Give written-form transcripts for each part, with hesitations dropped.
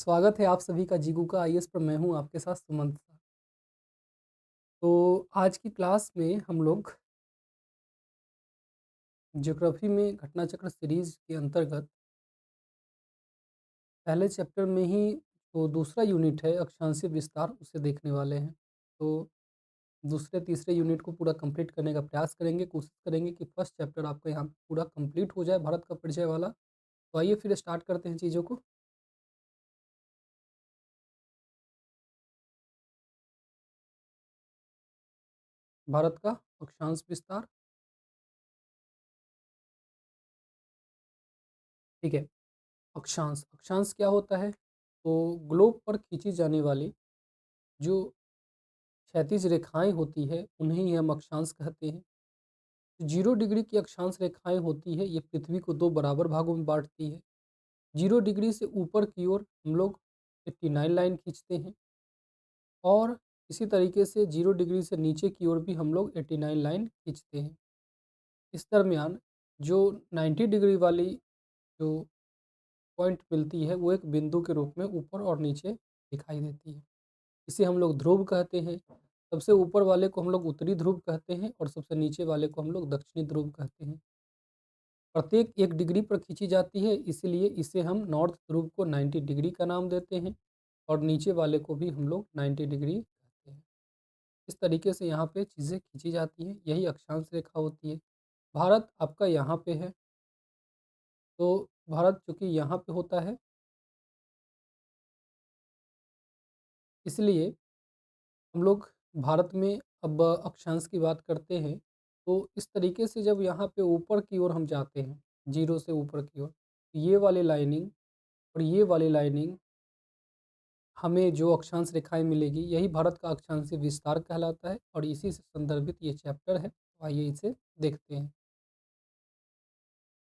स्वागत है आप सभी का जीगू का आईएएस पर। मैं हूँ आपके साथ सुमंत। तो आज की क्लास में हम लोग ज्योग्राफी में घटनाचक्र सीरीज के अंतर्गत पहले चैप्टर में ही जो दूसरा यूनिट है अक्षांशीय विस्तार उसे देखने वाले हैं। तो दूसरे तीसरे यूनिट को पूरा कंप्लीट करने का प्रयास करेंगे, कोशिश करेंगे कि फर्स्ट चैप्टर आपका यहाँ पे पूरा कंप्लीट हो जाए भारत का परिचय वाला। तो आइए फिर स्टार्ट करते हैं चीज़ों को। भारत का अक्षांश विस्तार। ठीक है। अक्षांश अक्षांश क्या होता है? तो ग्लोब पर खींची जाने वाली जो क्षैतिज रेखाएं होती है उन्हें ही हम अक्षांश कहते हैं। 0 डिग्री की अक्षांश रेखाएं होती है, ये पृथ्वी को दो बराबर भागों में बांटती है। 0 डिग्री से ऊपर की ओर हम लोग 89 लाइन खींचते हैं, और इसी तरीके से 0 डिग्री से नीचे की ओर भी हम लोग 89 लाइन खींचते हैं। इस दरमियान जो 90 डिग्री वाली जो पॉइंट मिलती है वो एक बिंदु के रूप में ऊपर और नीचे दिखाई देती है। इसे हम लोग ध्रुव कहते हैं। सबसे ऊपर वाले को हम लोग उत्तरी ध्रुव कहते हैं और सबसे नीचे वाले को हम लोग दक्षिणी ध्रुव कहते हैं। प्रत्येक 1 डिग्री पर खींची जाती है, इसीलिए इसे हम नॉर्थ ध्रुव को 90 डिग्री का नाम देते हैं, और नीचे वाले को भी हम लोग 90 डिग्री कहते हैं। इस तरीके से यहाँ पे चीज़ें खींची जाती हैं, यही अक्षांश रेखा होती है। भारत आपका यहाँ पे है, तो भारत चूंकि यहाँ पे होता है, इसलिए हम लोग भारत में अब अक्षांश की बात करते हैं। तो इस तरीके से जब यहाँ पे ऊपर की ओर हम जाते हैं, 0 से ऊपर की ओर, ये वाली लाइनिंग और ये वाली लाइनिंग हमें जो अक्षांश रेखाएं मिलेगी, यही भारत का अक्षांशीय विस्तार कहलाता है, और इसी से संदर्भित ये चैप्टर है। तो आइए इसे देखते हैं।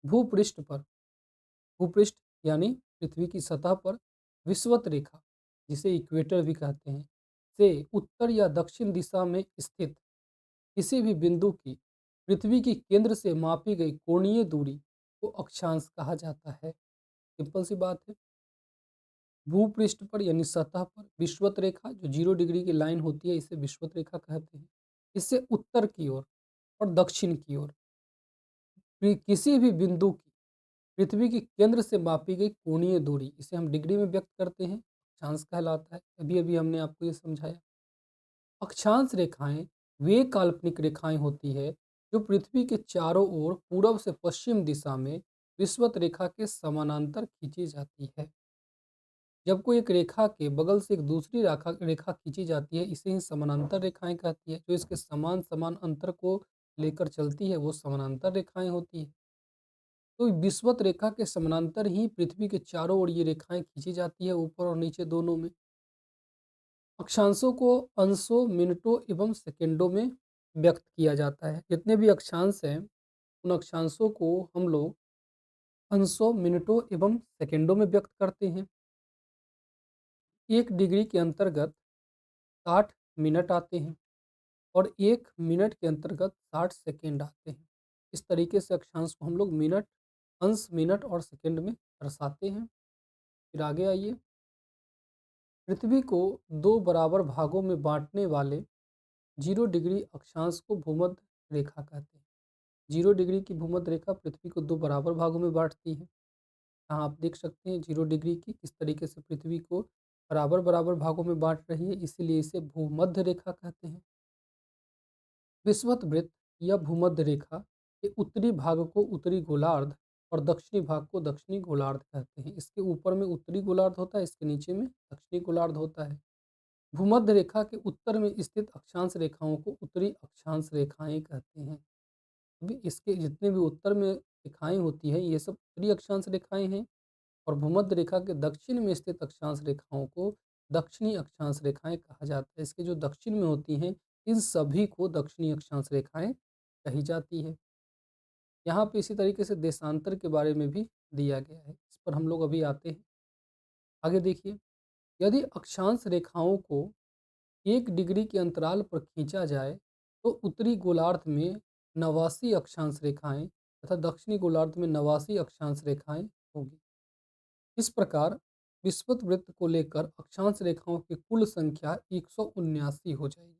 भूपृष्ठ पर, भूपृष्ठ यानी पृथ्वी की सतह पर विषुवत रेखा, जिसे इक्वेटर भी कहते हैं, से उत्तर या दक्षिण दिशा में स्थित किसी भी बिंदु की पृथ्वी की केंद्र से मापी गई कोणीय दूरी को अक्षांश कहा जाता है। सिंपल सी बात है। भूपृष्ठ पर यानी सतह पर विषुवत रेखा, जो 0 डिग्री की लाइन होती है, इसे विषुवत रेखा कहते हैं। इससे उत्तर की ओर और दक्षिण की ओर किसी भी बिंदु की पृथ्वी के केंद्र से मापी गई कोणीय दूरी, इसे हम डिग्री में व्यक्त करते हैं, अक्षांश कहलाता है। अभी अभी हमने आपको ये समझाया। अक्षांश रेखाएं वे काल्पनिक रेखाएं होती है जो पृथ्वी के चारों ओर पूर्व से पश्चिम दिशा में विषुवत रेखा के समानांतर खींची जाती है। जब कोई एक रेखा के बगल से एक दूसरी रेखा रेखा खींची जाती है, इसे ही समानांतर रेखाएं कहती है। जो इसके समान समान अंतर को लेकर चलती है वो समानांतर रेखाएं होती है। तो विषुवत रेखा के समानांतर ही पृथ्वी के चारों ओर ये रेखाएं खींची जाती है, ऊपर और नीचे दोनों में। अक्षांशों को अंशों, मिनटों एवं सेकेंडों में व्यक्त किया जाता है। जितने भी अक्षांश हैं, उन अक्षांशों को हम लोग अंशों, मिनटों एवं सेकेंडों में व्यक्त करते हैं। 1 डिग्री के अंतर्गत 60 मिनट आते हैं, और 1 मिनट के अंतर्गत 60 सेकेंड आते हैं। इस तरीके से अक्षांश को हम लोग मिनट, अंश, मिनट और सेकेंड में दर्शाते हैं। फिर आगे आइए। पृथ्वी को दो बराबर भागों में बांटने वाले 0 डिग्री अक्षांश को भूमध्य रेखा कहते हैं। 0 डिग्री की भूमध्य रेखा पृथ्वी को दो बराबर भागों में बांटती है। यहाँ आप देख सकते हैं 0 डिग्री की किस तरीके से पृथ्वी को बराबर बराबर भागों में बांट रही है, इसीलिए इसे भूमध्य रेखा कहते हैं। विषुवत वृत्त या भूमध्य रेखा के उत्तरी भाग को उत्तरी गोलार्ध और दक्षिणी भाग को दक्षिणी गोलार्ध कहते हैं। इसके ऊपर में उत्तरी गोलार्ध होता है, इसके नीचे में दक्षिणी गोलार्ध होता है। भूमध्य रेखा के उत्तर में स्थित अक्षांश रेखाओं को उत्तरी अक्षांश रेखाएं कहते हैं। अभी इसके जितने भी उत्तर में रेखाएं होती हैं, ये सब उत्तरी अक्षांश रेखाएं हैं, और भूमध्य रेखा के दक्षिण में स्थित अक्षांश रेखाओं को दक्षिणी अक्षांश रेखाएं कहा जाता है। इसके जो दक्षिण में होती हैं, इन सभी को दक्षिणी अक्षांश रेखाएं कही जाती है। यहाँ पे इसी तरीके से देशांतर के बारे में भी दिया गया है, इस पर हम लोग अभी आते हैं। आगे देखिए। यदि अक्षांश रेखाओं को 1 डिग्री के अंतराल पर खींचा जाए, तो उत्तरी गोलार्ध में 89 अक्षांश रेखाएं तथा दक्षिणी गोलार्ध में 89 अक्षांश रेखाएं होगी। इस प्रकार विषुवत वृत्त को लेकर अक्षांश रेखाओं की कुल संख्या 179 हो जाएगी।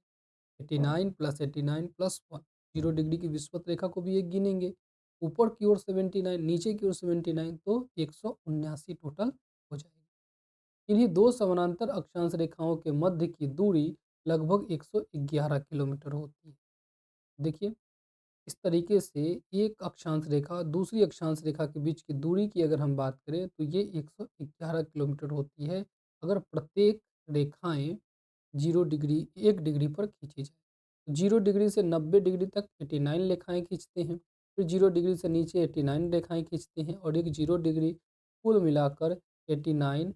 89 प्लस 89 प्लस 1, 0 डिग्री की विषुवत रेखा को भी एक गिनेंगे। ऊपर की ओर 79, नीचे की ओर 79, तो 179 टोटल हो जाएगी। इन्हीं दो समानांतर अक्षांश रेखाओं के मध्य की दूरी लगभग 111 किलोमीटर होती है। देखिए, इस तरीके से एक अक्षांश रेखा और दूसरी अक्षांश रेखा के बीच की दूरी की अगर हम बात करें तो ये 111 किलोमीटर होती है, अगर प्रत्येक रेखाएं 0 डिग्री 1 डिग्री पर खींची जाए। 0 डिग्री से 90 डिग्री तक 89 रेखाएं खींचते हैं, फिर 0 डिग्री से नीचे 89 रेखाएं खींचते हैं, और एक 0 डिग्री कुल मिलाकर 89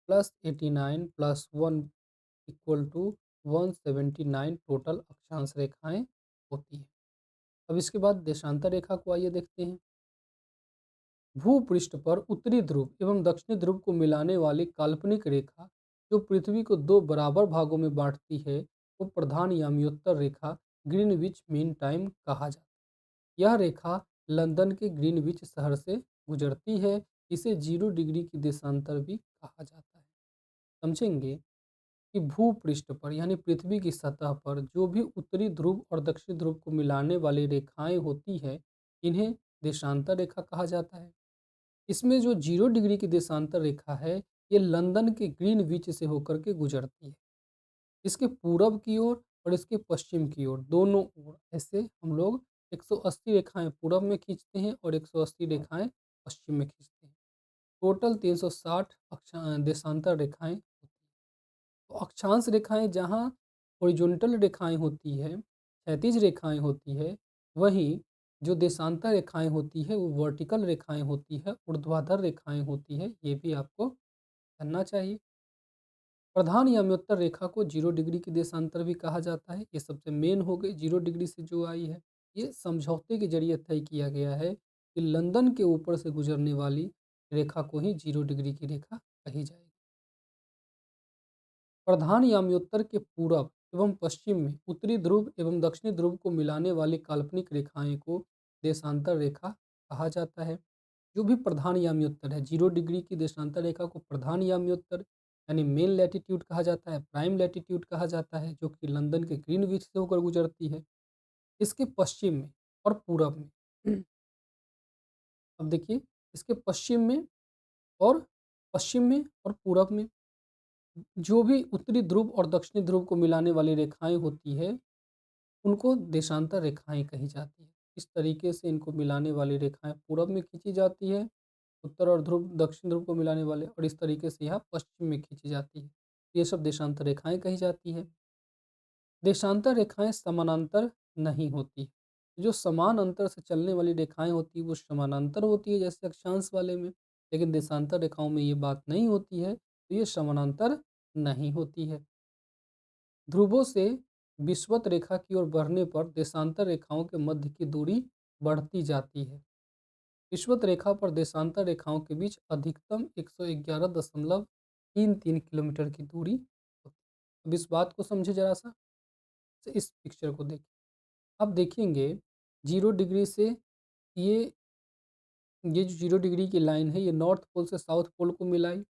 plus 89 plus 1 equal to 179 total अक्षांश रेखाएं होती हैं। अब इसके बाद देशांतर रेखा को आइए देखते हैं। भूपृष्ठ पर उत्तरी ध्रुव एवं दक्षिणी ध्रुव को मिलाने वाली काल्पनिक रेखा जो पृथ्वी को दो बराबर भागों में बांटती है, वो प्रधान याम्योत्तर रेखा ग्रीनविच मीन टाइम कहा जाता है। यह रेखा लंदन के ग्रीनविच शहर से गुजरती है। इसे 0 डिग्री की देशांतर भी कहा जाता है। समझेंगे कि भूपृष्ठ पर यानी पृथ्वी की सतह पर जो भी उत्तरी ध्रुव और दक्षिणी ध्रुव को मिलाने वाली रेखाएं होती है, इन्हें देशांतर रेखा कहा जाता है। इसमें जो 0 डिग्री की देशांतर रेखा है, ये लंदन के ग्रीनविच से होकर के गुजरती है। इसके पूरब की ओर और इसके पश्चिम की ओर, दोनों ओर ऐसे हम लोग 180 रेखाएं पूरब में खींचते हैं और 180 रेखाएं पश्चिम में खींचते हैं। टोटल 360 देशांतर रेखाएं होती हैं। तो अक्षांश रेखाएं जहाँ हॉरिजॉन्टल रेखाएं होती है, क्षैतिज रेखाएं होती है, वहीं जो देशांतर रेखाएं होती है वो वर्टिकल रेखाएं होती है, ऊर्ध्वाधर रेखाएं होती है। ये भी आपको जानना चाहिए। प्रधान याम्योत्तर रेखा को 0 डिग्री की देशांतर भी कहा जाता है। ये सबसे मेन हो गई 0 डिग्री से जो आई है। ये समझौते के जरिए तय किया गया है कि लंदन के ऊपर से गुजरने वाली रेखा को ही 0 डिग्री की रेखा कही जाएगी। प्रधान याम्योत्तर के पूरब एवं पश्चिम में उत्तरी ध्रुव एवं दक्षिणी ध्रुव को मिलाने वाली काल्पनिक रेखाएं को देशांतर रेखा कहा जाता है। जो भी प्रधान याम्योत्तर है, 0 डिग्री की देशांतर रेखा को प्रधान याम्योत्तर यानी मेन लैटिट्यूड कहा जाता है, प्राइम लैटिट्यूड कहा जाता है, जो कि लंदन के ग्रीनविच से होकर गुजरती है। इसके पश्चिम में और पूरब में अब देखिए, इसके पश्चिम में और पूरब में जो भी उत्तरी ध्रुव और दक्षिणी ध्रुव को मिलाने वाली रेखाएं होती है, उनको देशांतर रेखाएं कही जाती है। इस तरीके से इनको मिलाने वाली रेखाएं पूरब में खींची जाती है, उत्तर और ध्रुव दक्षिण ध्रुव को मिलाने वाले, और इस तरीके से यहाँ पश्चिम में खींची जाती है। ये सब देशांतर रेखाएं कही जाती है। देशांतर रेखाएं समानांतर नहीं होती। जो समान अंतर से चलने वाली रेखाएं होती है वो समानांतर होती है, जैसे अक्षांश वाले में। लेकिन देशांतर रेखाओं में ये बात नहीं होती है, तो ये समानांतर नहीं होती है। ध्रुवों से विषुवत रेखा की ओर बढ़ने पर देशांतर रेखाओं के मध्य की दूरी बढ़ती जाती है। विषुवत रेखा पर देशांतर रेखाओं के बीच अधिकतम 111.33 किलोमीटर की दूरी होती है। अब इस बात को समझे जरा सा, इस पिक्चर को देखिए। अब देखेंगे 0 डिग्री से ये ये जो 0 डिग्री की लाइन है, ये नॉर्थ पोल से साउथ पोल को मिलाई।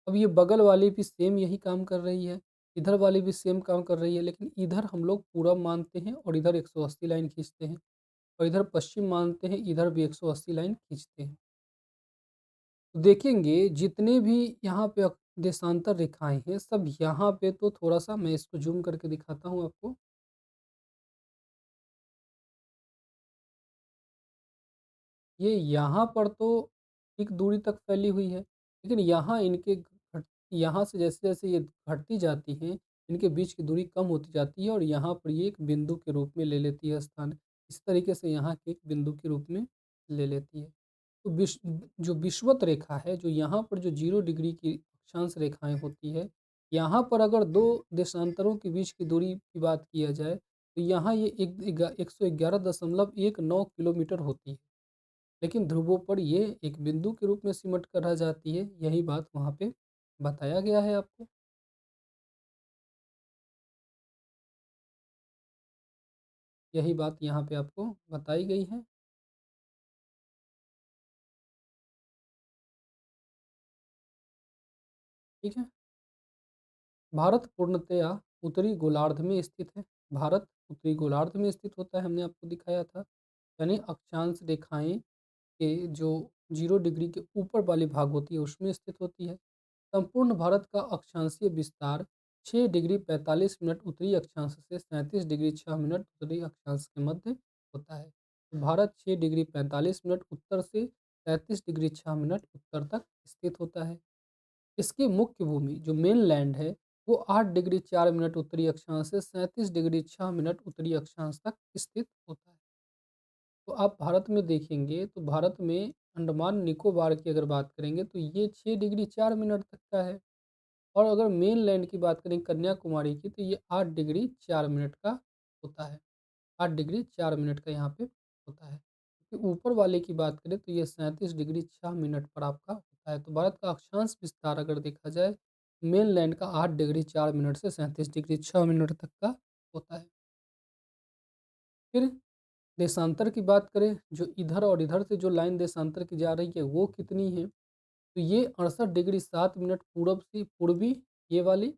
अब ये बगल वाली भी सेम यही काम कर रही है, इधर वाली भी सेम काम कर रही है, लेकिन इधर हम लोग पूरब मानते हैं और इधर 180 लाइन खींचते हैं, और इधर पश्चिम मानते हैं, इधर भी 180 लाइन खींचते हैं। तो देखेंगे जितने भी यहाँ पे देशांतर रेखाएं हैं, सब यहाँ पे, तो थोड़ा सा मैं इसको जूम करके दिखाता हूँ आपको। ये यहाँ पर तो एक दूरी तक फैली हुई है, लेकिन यहाँ इनके घट यहाँ से जैसे-जैसे ये घटती जाती हैं, इनके बीच की दूरी कम होती जाती है और यहाँ पर ये एक बिंदु के रूप में ले लेती है स्थान। इस तरीके से यहाँ के एक बिंदु के रूप में ले लेती है। तो जो विषुवत रेखा है, जो यहाँ पर जो 0 डिग्री की अक्षांश रेखाएँ होती है, यहाँ पर अगर 2 देशांतरों के बीच की दूरी की बात किया जाए, तो यहाँ ये 111.19 किलोमीटर होती है। लेकिन ध्रुवों पर ये एक बिंदु के रूप में सिमट कर रह जाती है। यही बात वहाँ पे बताया गया है आपको। यही बात यहाँ पे आपको बताई गई है। ठीक है। भारत पूर्णतया उत्तरी गोलार्ध में स्थित है। भारत उत्तरी गोलार्ध में स्थित होता है, हमने आपको दिखाया था। यानी अक्षांश रेखाएं के जो 0 डिग्री के ऊपर वाली भाग होती है उसमें स्थित होती है। संपूर्ण भारत का अक्षांशीय विस्तार 6 डिग्री 45 मिनट उत्तरी अक्षांश से 37 डिग्री 6 मिनट उत्तरी अक्षांश के मध्य होता है। तो भारत 6 डिग्री 45 मिनट उत्तर से 37 डिग्री 6 मिनट उत्तर तक स्थित होता है। इसकी मुख्य भूमि जो मेन लैंड है वो 8 डिग्री 4 मिनट उत्तरी अक्षांश से 37 डिग्री 6 मिनट उत्तरी अक्षांश तक स्थित होता है। तो आप भारत में देखेंगे तो भारत में अंडमान निकोबार की अगर बात करेंगे तो ये 6 डिग्री 4 मिनट तक का है। और अगर मेन लैंड की बात करें कन्याकुमारी की तो ये 8 डिग्री 4 मिनट का होता है। 8 डिग्री 4 मिनट का यहाँ पे होता है। तो ऊपर वाले की बात करें तो ये 37 डिग्री 6 मिनट पर आपका होता है। तो भारत का अक्षांश विस्तार अगर देखा जाए मेन लैंड का 8 डिग्री 4 मिनट से 37 डिग्री 6 मिनट तक का होता है। फिर देशांतर की बात करें जो इधर और इधर से जो लाइन देशांतर की जा रही है वो कितनी है, तो ये 68 डिग्री 7 मिनट पूरब से पूर्वी ये वाली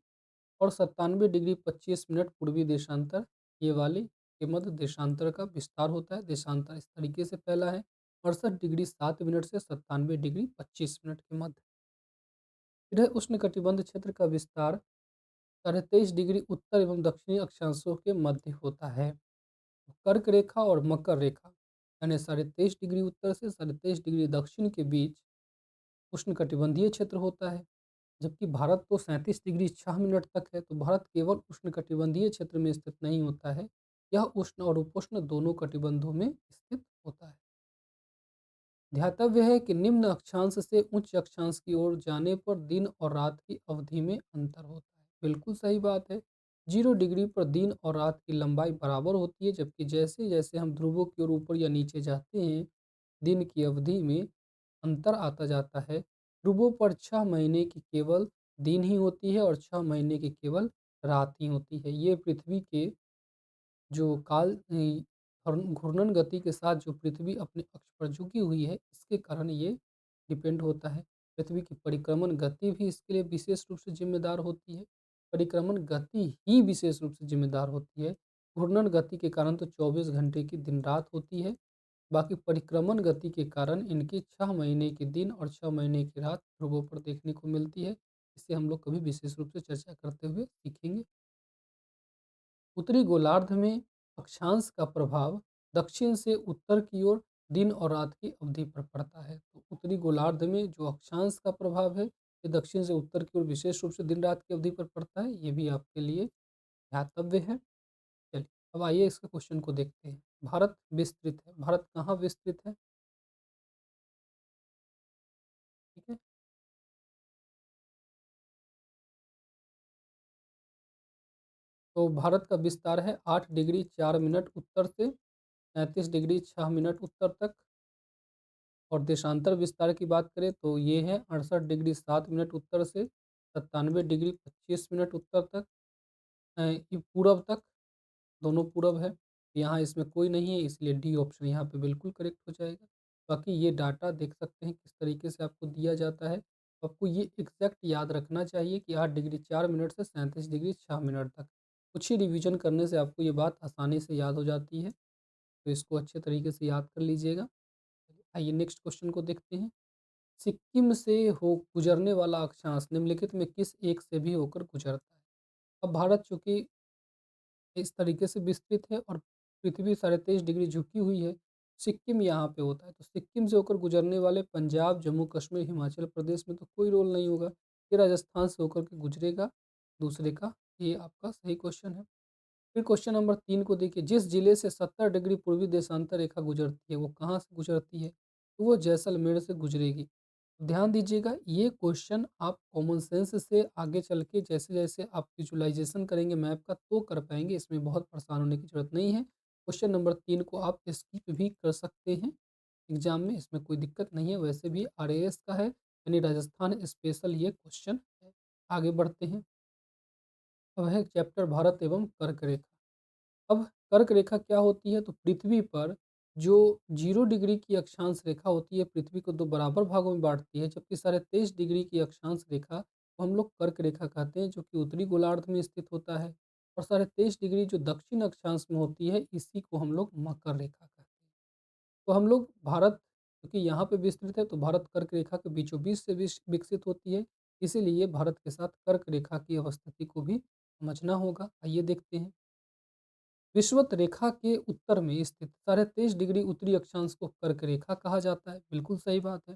और 97 डिग्री 25 मिनट पूर्वी देशांतर ये वाली के मध्य देशांतर का विस्तार होता है। देशांतर इस तरीके से फैला है 68 डिग्री 7 मिनट से 97 डिग्री 25 मिनट के मध्य। फिर है उष्ण कटिबंध क्षेत्र का विस्तार 23 डिग्री उत्तर एवं दक्षिणी अक्षांशों के मध्य होता है। कर्क रेखा और मकर रेखा यानी 23.5 डिग्री उत्तर से 23.5 डिग्री दक्षिण के बीच उष्णकटिबंधीय क्षेत्र होता है। जबकि भारत तो 37 डिग्री 6 मिनट तक है, तो भारत केवल उष्णकटिबंधीय क्षेत्र में स्थित नहीं होता है, यह उष्ण और उपोष्ण दोनों कटिबंधों में स्थित होता है। ध्यातव्य है कि निम्न अक्षांश से उच्च अक्षांश की ओर जाने पर दिन और रात की अवधि में अंतर होता है। बिल्कुल सही बात है। 0 डिग्री पर दिन और रात की लंबाई बराबर होती है, जबकि जैसे जैसे हम ध्रुवों की ओर ऊपर या नीचे जाते हैं दिन की अवधि में अंतर आता जाता है। ध्रुवों पर 6 महीने की केवल दिन ही होती है और 6 महीने की केवल रात ही होती है। ये पृथ्वी के जो घूर्णन गति के साथ जो पृथ्वी अपने अक्ष पर झुकी हुई है, इसके कारण ये डिपेंड होता है। पृथ्वी की परिक्रमण गति भी इसके लिए विशेष रूप से जिम्मेदार होती है। परिक्रमण गति ही विशेष रूप से जिम्मेदार होती है। घूर्णन गति के कारण तो 24 घंटे की दिन रात होती है। बाकी परिक्रमण गति के कारण इनके 6 महीने के दिन और 6 महीने की रात ध्रुवों पर देखने को मिलती है। इसे हम लोग कभी विशेष रूप से चर्चा करते हुए सीखेंगे। उत्तरी गोलार्ध में अक्षांश का प्रभाव दक्षिण से उत्तर की ओर दिन और रात की अवधि पर पड़ता है। तो उत्तरी गोलार्ध में जो अक्षांश का प्रभाव है ये दक्षिण से उत्तर की ओर विशेष रूप से दिन रात की अवधि पर पड़ता है। ये भी आपके लिए ध्यातव्य है। चलिए अब आइए इसके क्वेश्चन को देखते हैं। भारत विस्तृत है, भारत कहाँ विस्तृत है? ठीक है। तो भारत का विस्तार है 8 डिग्री 4 मिनट उत्तर से 37 डिग्री 6 मिनट उत्तर तक। और देशांतर विस्तार की बात करें तो ये है 68 डिग्री 7 मिनट उत्तर से 97 डिग्री 25 मिनट उत्तर तक। ये पूरब तक, दोनों पूरब है। यहाँ इसमें कोई नहीं है, इसलिए डी ऑप्शन यहाँ पे बिल्कुल करेक्ट हो जाएगा। बाकी ये डाटा देख सकते हैं किस तरीके से आपको दिया जाता है। आपको ये एग्जैक्ट याद रखना चाहिए कि 8 डिग्री 4 मिनट से 37 डिग्री 6 मिनट तक। कुछ ही रिवीजन करने से आपको ये बात आसानी से याद हो जाती है, तो इसको अच्छे तरीके से याद कर लीजिएगा। आइए नेक्स्ट क्वेश्चन को देखते हैं। सिक्किम से हो गुजरने वाला अक्षांश निम्नलिखित में किस एक से भी होकर गुजरता है? अब भारत चूंकि इस तरीके से विस्तृत है और पृथ्वी 23.5 डिग्री झुकी हुई है, सिक्किम यहाँ पे होता है। तो सिक्किम से होकर गुजरने वाले पंजाब, जम्मू कश्मीर, हिमाचल प्रदेश में तो कोई रोल नहीं होगा। ये राजस्थान से होकर के गुजरेगा दूसरे का। ये आपका सही क्वेश्चन है। फिर क्वेश्चन नंबर 3 को देखिए, जिस जिले से 70 डिग्री पूर्वी देशांतर रेखा गुजरती है वो कहाँ से गुजरती है? तो वो जैसलमेर से गुजरेगी। ध्यान दीजिएगा, ये क्वेश्चन आप कॉमन सेंस से आगे चल के जैसे जैसे आप विजुअलाइजेशन करेंगे मैप का तो कर पाएंगे, इसमें बहुत परेशान होने की जरूरत नहीं है। क्वेश्चन नंबर 3 को आप स्किप भी कर सकते हैं एग्जाम में, इसमें कोई दिक्कत नहीं है। वैसे भी आरएएस का है यानी राजस्थान स्पेशल ये क्वेश्चन है। आगे बढ़ते हैं। अब है चैप्टर भारत एवं कर्क रेखा। अब कर्क रेखा क्या होती है? तो पृथ्वी पर जो 0 डिग्री की अक्षांश रेखा होती है पृथ्वी को दो बराबर भागों में बांटती है, जबकि 23.5 डिग्री की अक्षांश रेखा को हम लोग कर्क रेखा कहते हैं, जो कि उत्तरी गोलार्ध में स्थित होता है। और 23.5 डिग्री जो दक्षिण अक्षांश में होती है, इसी को हम लोग मकर रेखा कहते हैं। तो हम लोग भारत, क्योंकि यहाँ पे विस्तृत है, तो भारत कर्क रेखा के बीचों बीच से विकसित होती है। इसीलिए भारत के साथ कर्क रेखा की अवस्थिति को भी समझना होगा। आइए देखते हैं। विषुवत रेखा के उत्तर में स्थित 23.5 डिग्री उत्तरी अक्षांश को कर्क रेखा कहा जाता है। बिल्कुल सही बात है।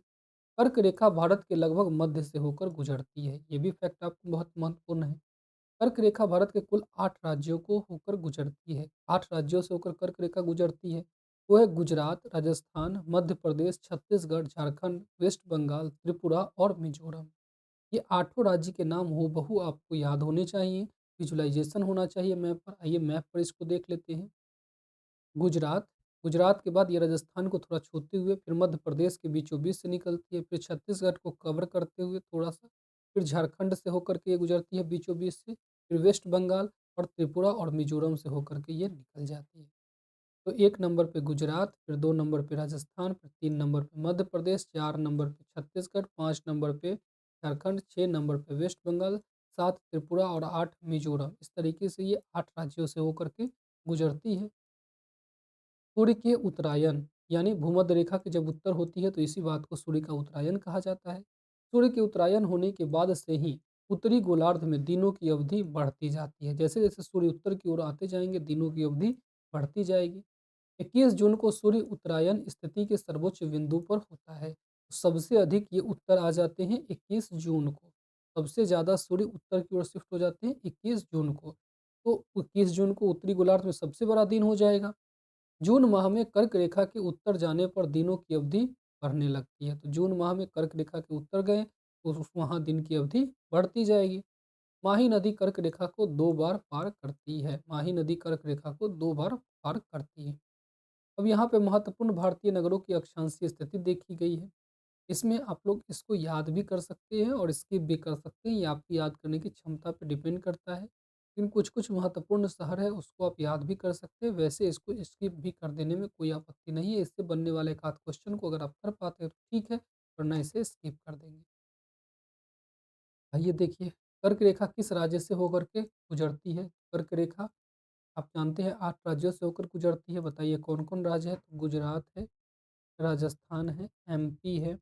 कर्क रेखा भारत के लगभग मध्य से होकर गुजरती है। ये भी फैक्ट आपको बहुत महत्वपूर्ण है। कर्क रेखा भारत के कुल 8 राज्यों को होकर गुजरती है। 8 राज्यों से होकर कर्क रेखा गुजरती है। वो है गुजरात, राजस्थान, मध्य प्रदेश, छत्तीसगढ़, झारखंड, वेस्ट बंगाल, त्रिपुरा और मिजोरम। ये आठों राज्य के नाम हूबहू आपको याद होने चाहिए। विजुअलाइजेशन होना चाहिए मैप पर। आइए मैप पर इसको देख लेते हैं। गुजरात, गुजरात के बाद ये राजस्थान को थोड़ा छूते हुए फिर मध्य प्रदेश के बीचों बीच से निकलती है, फिर छत्तीसगढ़ को कवर करते हुए थोड़ा-सा, फिर झारखंड से होकर के ये गुजरती है बीचों बीच से, फिर वेस्ट बंगाल और त्रिपुरा और मिज़ोरम से होकर के ये निकल जाती है। तो 1 नंबर पे गुजरात, फिर 2 नंबर पे राजस्थान, फिर 3 नंबर पे मध्य प्रदेश, 4 नंबर पे छत्तीसगढ़, 5 नंबर पे झारखंड, 6 नंबर पे वेस्ट बंगाल, 7 त्रिपुरा और 8 मिज़ोरम। इस तरीके से ये 8 राज्यों से होकर के गुजरती है। सूर्य के उत्तरायण यानी भूमध्य रेखा की जब उत्तर होती है, तो इसी बात को सूर्य का उत्तरायण कहा जाता है। सूर्य के उत्तरायण होने के बाद से ही उत्तरी गोलार्ध में दिनों की अवधि बढ़ती जाती है। जैसे जैसे सूर्य उत्तर की ओर आते जाएंगे, दिनों की अवधि बढ़ती जाएगी। 21 जून को सूर्य उत्तरायण स्थिति के सर्वोच्च बिंदु पर होता है। सबसे अधिक ये उत्तर आ जाते हैं 21 जून को। सबसे ज़्यादा सूर्य उत्तर की ओर शिफ्ट हो जाते हैं 21 जून को। तो 21 जून को उत्तरी गोलार्ध में सबसे बड़ा दिन हो जाएगा। जून माह में कर्क रेखा के उत्तर जाने पर दिनों की अवधि बढ़ने लगती है। तो जून माह में कर्क रेखा के उत्तर गए, तो उस वहाँ दिन की अवधि बढ़ती जाएगी। माही नदी कर्क रेखा को 2 बार पार करती है। माही नदी कर्क रेखा को 2 बार पार करती है। अब यहाँ पे महत्वपूर्ण भारतीय नगरों की अक्षांशीय स्थिति देखी गई है। इसमें आप लोग इसको याद भी कर सकते हैं और स्किप भी कर सकते हैं। ये आपकी याद करने की क्षमता पे डिपेंड करता है। लेकिन कुछ-कुछ महत्वपूर्ण शहर है, उसको आप याद भी कर सकते हैं। वैसे इसको स्किप भी कर देने में कोई आपत्ति नहीं है। इससे बनने वाले एक आध क्वेश्चन को अगर आप कर पाते हैं तो ठीक है, वरना इसे स्किप कर देंगे। आइए देखिए, कर्क रेखा किस राज्य से होकर के गुजरती है? कर्क रेखा आप जानते हैं 8 राज्यों से होकर गुजरती है। बताइए कौन-कौन राज्य है? तो गुजरात है, राजस्थान है, एमपी है,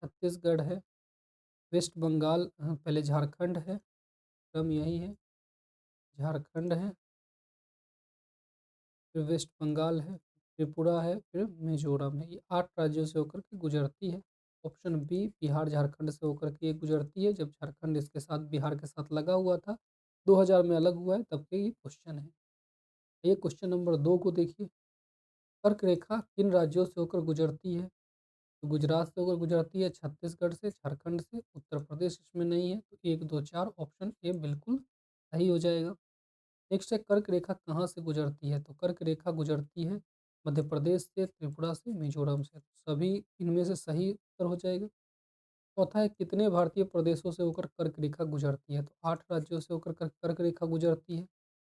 छत्तीसगढ़ है, वेस्ट बंगाल, पहले झारखंड है, क्रम यही है, झारखंड है, फिर वेस्ट बंगाल है, त्रिपुरा है, फिर मिज़ोरम है। ये 8 राज्यों से होकर के गुजरती है। ऑप्शन बी बिहार झारखंड से होकर के ये गुजरती है, जब झारखंड इसके साथ बिहार के साथ लगा हुआ था। 2000 में अलग हुआ है, तब के ये क्वेश्चन है। ये क्वेश्चन नंबर 2 को देखिए, कर्क रेखा किन राज्यों से होकर गुजरती है? तो गुजरात से होकर गुजरती है, छत्तीसगढ़ से, झारखंड से, उत्तर प्रदेश इसमें नहीं है। तो 1, 2, 4 ऑप्शन ए बिल्कुल सही हो जाएगा। नेक्स्ट है कर्क रेखा कहाँ से गुजरती है? तो कर्क रेखा गुजरती है मध्य प्रदेश से, त्रिपुरा से, मिजोरम से। तो सभी इनमें से सही उत्तर हो जाएगा। चौथा है कितने भारतीय प्रदेशों से होकर कर्क रेखा गुजरती है? तो 8 राज्यों से होकर कर्क रेखा गुजरती है।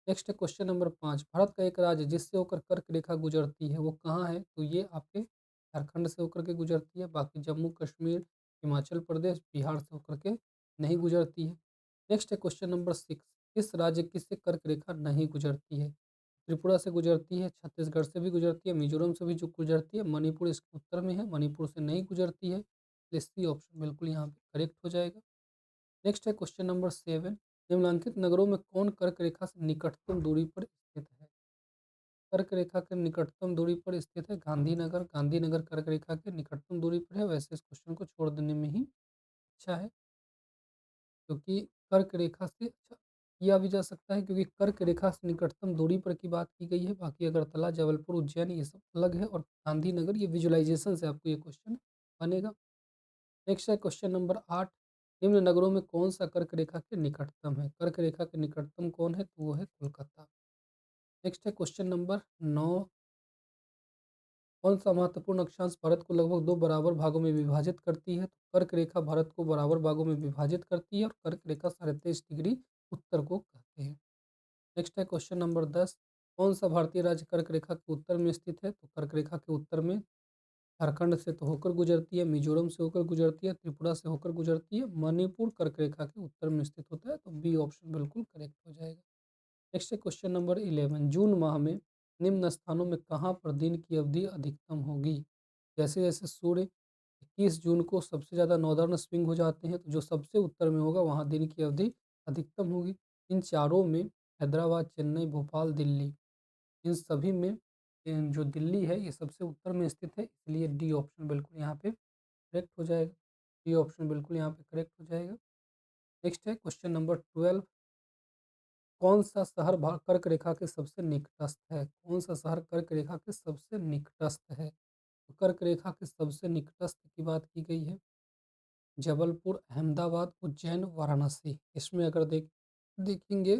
नेक्स्ट है क्वेश्चन नंबर 5, भारत का एक राज्य जिससे होकर कर्क रेखा गुजरती है वो कहाँ है? तो ये आपके झारखंड से होकर के गुजरती है। बाकी जम्मू कश्मीर, हिमाचल प्रदेश, बिहार से होकर के नहीं गुजरती है। नेक्स्ट है क्वेश्चन नंबर 6, किस राज्य की से कर्क रेखा नहीं गुजरती है? त्रिपुरा से गुजरती है, छत्तीसगढ़ से भी गुजरती है, मिजोरम से भी जो गुजरती है, मणिपुर इसके उत्तर में है, मणिपुर से नहीं गुजरती है। सी ऑप्शन बिल्कुल यहाँ पे करेक्ट हो जाएगा। नेक्स्ट है क्वेश्चन नंबर 7, निम्नलिखित नगरों में कौन कर्क रेखा से निकटतम दूरी पर स्थित है? कर्क रेखा के निकटतम दूरी पर स्थित है गांधीनगर। गांधीनगर कर्क रेखा के निकटतम दूरी पर है। वैसे इस क्वेश्चन को छोड़ देने में ही अच्छा है, क्योंकि कर्क रेखा से अच्छा किया भी जा सकता है, क्योंकि कर्क रेखा से निकटतम दूरी पर की बात की गई है। बाकी अगरतला, जबलपुर, उज्जैन ये सब अलग है, और गांधीनगर ये विजुअलाइजेशन से आपको ये क्वेश्चन बनेगा। नेक्स्ट है क्वेश्चन नंबर 8, निम्न नगरों में कौन सा कर्क रेखा के निकटतम है? कर्क रेखा के निकटतम कौन है? तो वो है कोलकाता। नेक्स्ट है क्वेश्चन नंबर 9, कौन सा महत्वपूर्ण अक्षांश भारत को लगभग 2 बराबर भागों में विभाजित करती है? तो कर्क रेखा भारत को बराबर भागों में विभाजित करती है, और कर्क रेखा 23.5 डिग्री उत्तर को कहते हैं। नेक्स्ट है क्वेश्चन नंबर 10, कौन सा भारतीय राज्य कर्क रेखा के उत्तर में स्थित है? तो कर्क रेखा के उत्तर में झारखंड से तो होकर गुजरती है, मिज़ोरम से होकर गुजरती है, त्रिपुरा से होकर गुजरती है, मणिपुर कर्क रेखा के उत्तर में स्थित होता है, तो बी ऑप्शन बिल्कुल करेक्ट हो जाएगा। नेक्स्ट है क्वेश्चन नंबर 11, जून माह में निम्न स्थानों में कहाँ पर दिन की अवधि अधिकतम होगी? जैसे-जैसे सूर्य 21 जून को सबसे ज़्यादा नॉर्दर्न स्विंग हो जाते हैं, तो जो सबसे उत्तर में होगा वहाँ दिन की अवधि अधिकतम होगी। इन चारों में हैदराबाद, चेन्नई, भोपाल, दिल्ली, इन सभी में जो दिल्ली है ये सबसे उत्तर में स्थित है, इसलिए डी ऑप्शन बिल्कुल यहाँ पे करेक्ट हो जाएगा। डी ऑप्शन बिल्कुल यहाँ पे करेक्ट हो जाएगा। नेक्स्ट है क्वेश्चन नंबर 12, कौन सा शहर कर्क रेखा के सबसे निकटस्थ है? कौन सा शहर कर्क रेखा के सबसे निकटस्थ है? तो कर्क रेखा के सबसे निकटस्थ की बात की गई है, जबलपुर, अहमदाबाद, उज्जैन, वाराणसी। इसमें अगर देखेंगे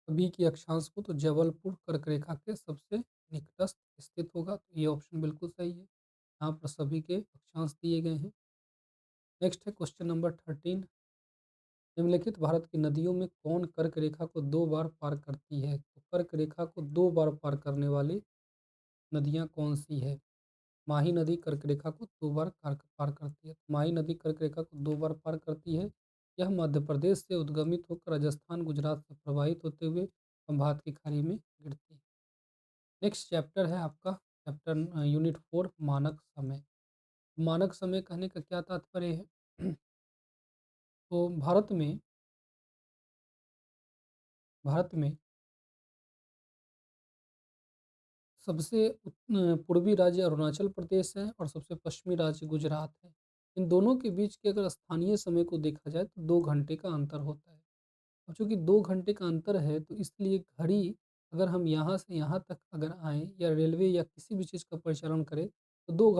अभी की अक्षांश को, तो जबलपुर कर्क रेखा के सबसे निकटस्थ स्थित होगा, तो ये ऑप्शन बिल्कुल सही है। यहाँ पर सभी के अक्षांश दिए गए हैं। नेक्स्ट है क्वेश्चन नंबर 13, निम्नलिखित भारत की नदियों में कौन कर्क रेखा को 2 बार पार करती है? तो कर्क रेखा को 2 बार पार करने वाली नदियाँ कौन-सी है? माही नदी कर्क रेखा को 2 बार पार करती है। माही नदी कर्क रेखा को 2 बार पार करती है। यह मध्य प्रदेश से उद्गमित होकर राजस्थान, गुजरात से प्रवाहित होते हुए भारत की खाड़ी में गिरती है। नेक्स्ट चैप्टर है आपका चैप्टर यूनिट 4, मानक समय। मानक समय कहने का क्या तात्पर्य है? तो भारत में सबसे पूर्वी राज्य अरुणाचल प्रदेश है और सबसे पश्चिमी राज्य गुजरात है। इन दोनों के बीच के अगर स्थानीय समय को देखा जाए तो 2 घंटे का अंतर होता है। और चूँकि 2 घंटे का अंतर है, तो इसलिए घड़ी अगर हम यहाँ से यहाँ तक अगर आएँ या रेलवे या किसी भी चीज़ का परिचालन करें, तो 2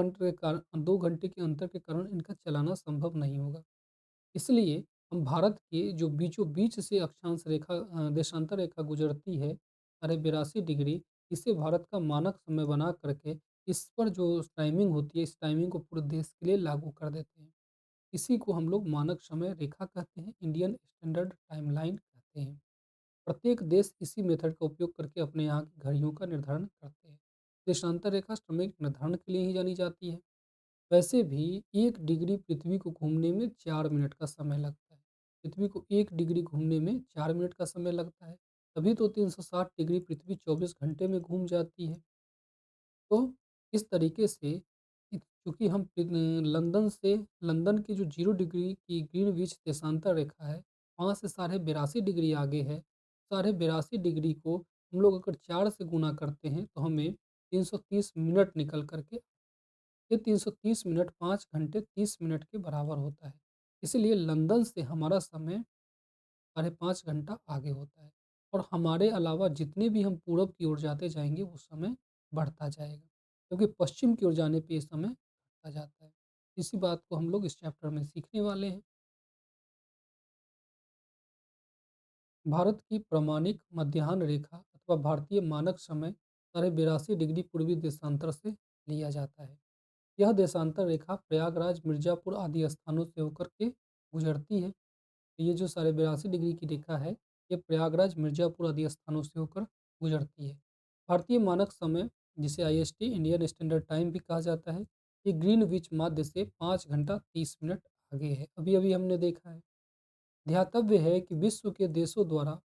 घंटे के अंतर के कारण इनका चलाना संभव नहीं होगा। इसलिए हम भारत के जो बीचों-बीच से देशांतर रेखा गुजरती है, 82.5 डिग्री, इसे भारत का मानक समय बना करके इस पर जो टाइमिंग होती है, इस टाइमिंग को पूरे देश के लिए लागू कर देते हैं। इसी को हम लोग मानक समय रेखा कहते हैं, इंडियन स्टैंडर्ड टाइमलाइन कहते हैं। प्रत्येक देश इसी मेथड का उपयोग करके अपने यहाँ की घड़ियों का निर्धारण करते हैं। देशांतर रेखा समय के निर्धारण के लिए ही जानी जाती है। वैसे भी 1 डिग्री पृथ्वी को घूमने में 4 मिनट का समय लगता है। पृथ्वी को 1 डिग्री घूमने में 4 मिनट का समय लगता है। तभी तो 360 डिग्री पृथ्वी 24 घंटे में घूम जाती है। तो इस तरीके से चूँकि हम लंदन की जो 0 डिग्री की ग्रीनविच देशांतर रेखा है, वहाँ से 82.5 डिग्री आगे है। 82.5 डिग्री को हम लोग अगर 4 से गुणा करते हैं, तो हमें 330 मिनट निकल कर के, ये 330 मिनट 5 घंटे 30 मिनट के बराबर होता है। इसीलिए लंदन से हमारा समय साढ़े 5 घंटा आगे होता है और हमारे अलावा जितने भी हम पूरब की ओर जाते जाएँगे, वो समय बढ़ता जाएगा, क्योंकि पश्चिम की ओर जाने पे ये समय घटता जाता है। इसी बात को हम लोग इस चैप्टर में सीखने वाले हैं। भारत की प्रामाणिक मध्याह्न रेखा अथवा भारतीय मानक समय 82.5 डिग्री पूर्वी देशांतर से लिया जाता है। यह देशांतर रेखा प्रयागराज, मिर्ज़ापुर आदि स्थानों से होकर के गुजरती है। ये जो 82.5 डिग्री की रेखा है, ये प्रयागराज, मिर्ज़ापुर आदि स्थानों से होकर गुजरती है। भारतीय मानक समय, जिसे आईएसटी इंडियन स्टैंडर्ड टाइम भी कहा जाता है, ये ग्रीनविच माध्य से 5 घंटा 30 मिनट आगे है। अभी-अभी हमने देखा है। ध्यातव्य है कि विश्व के देशों द्वारा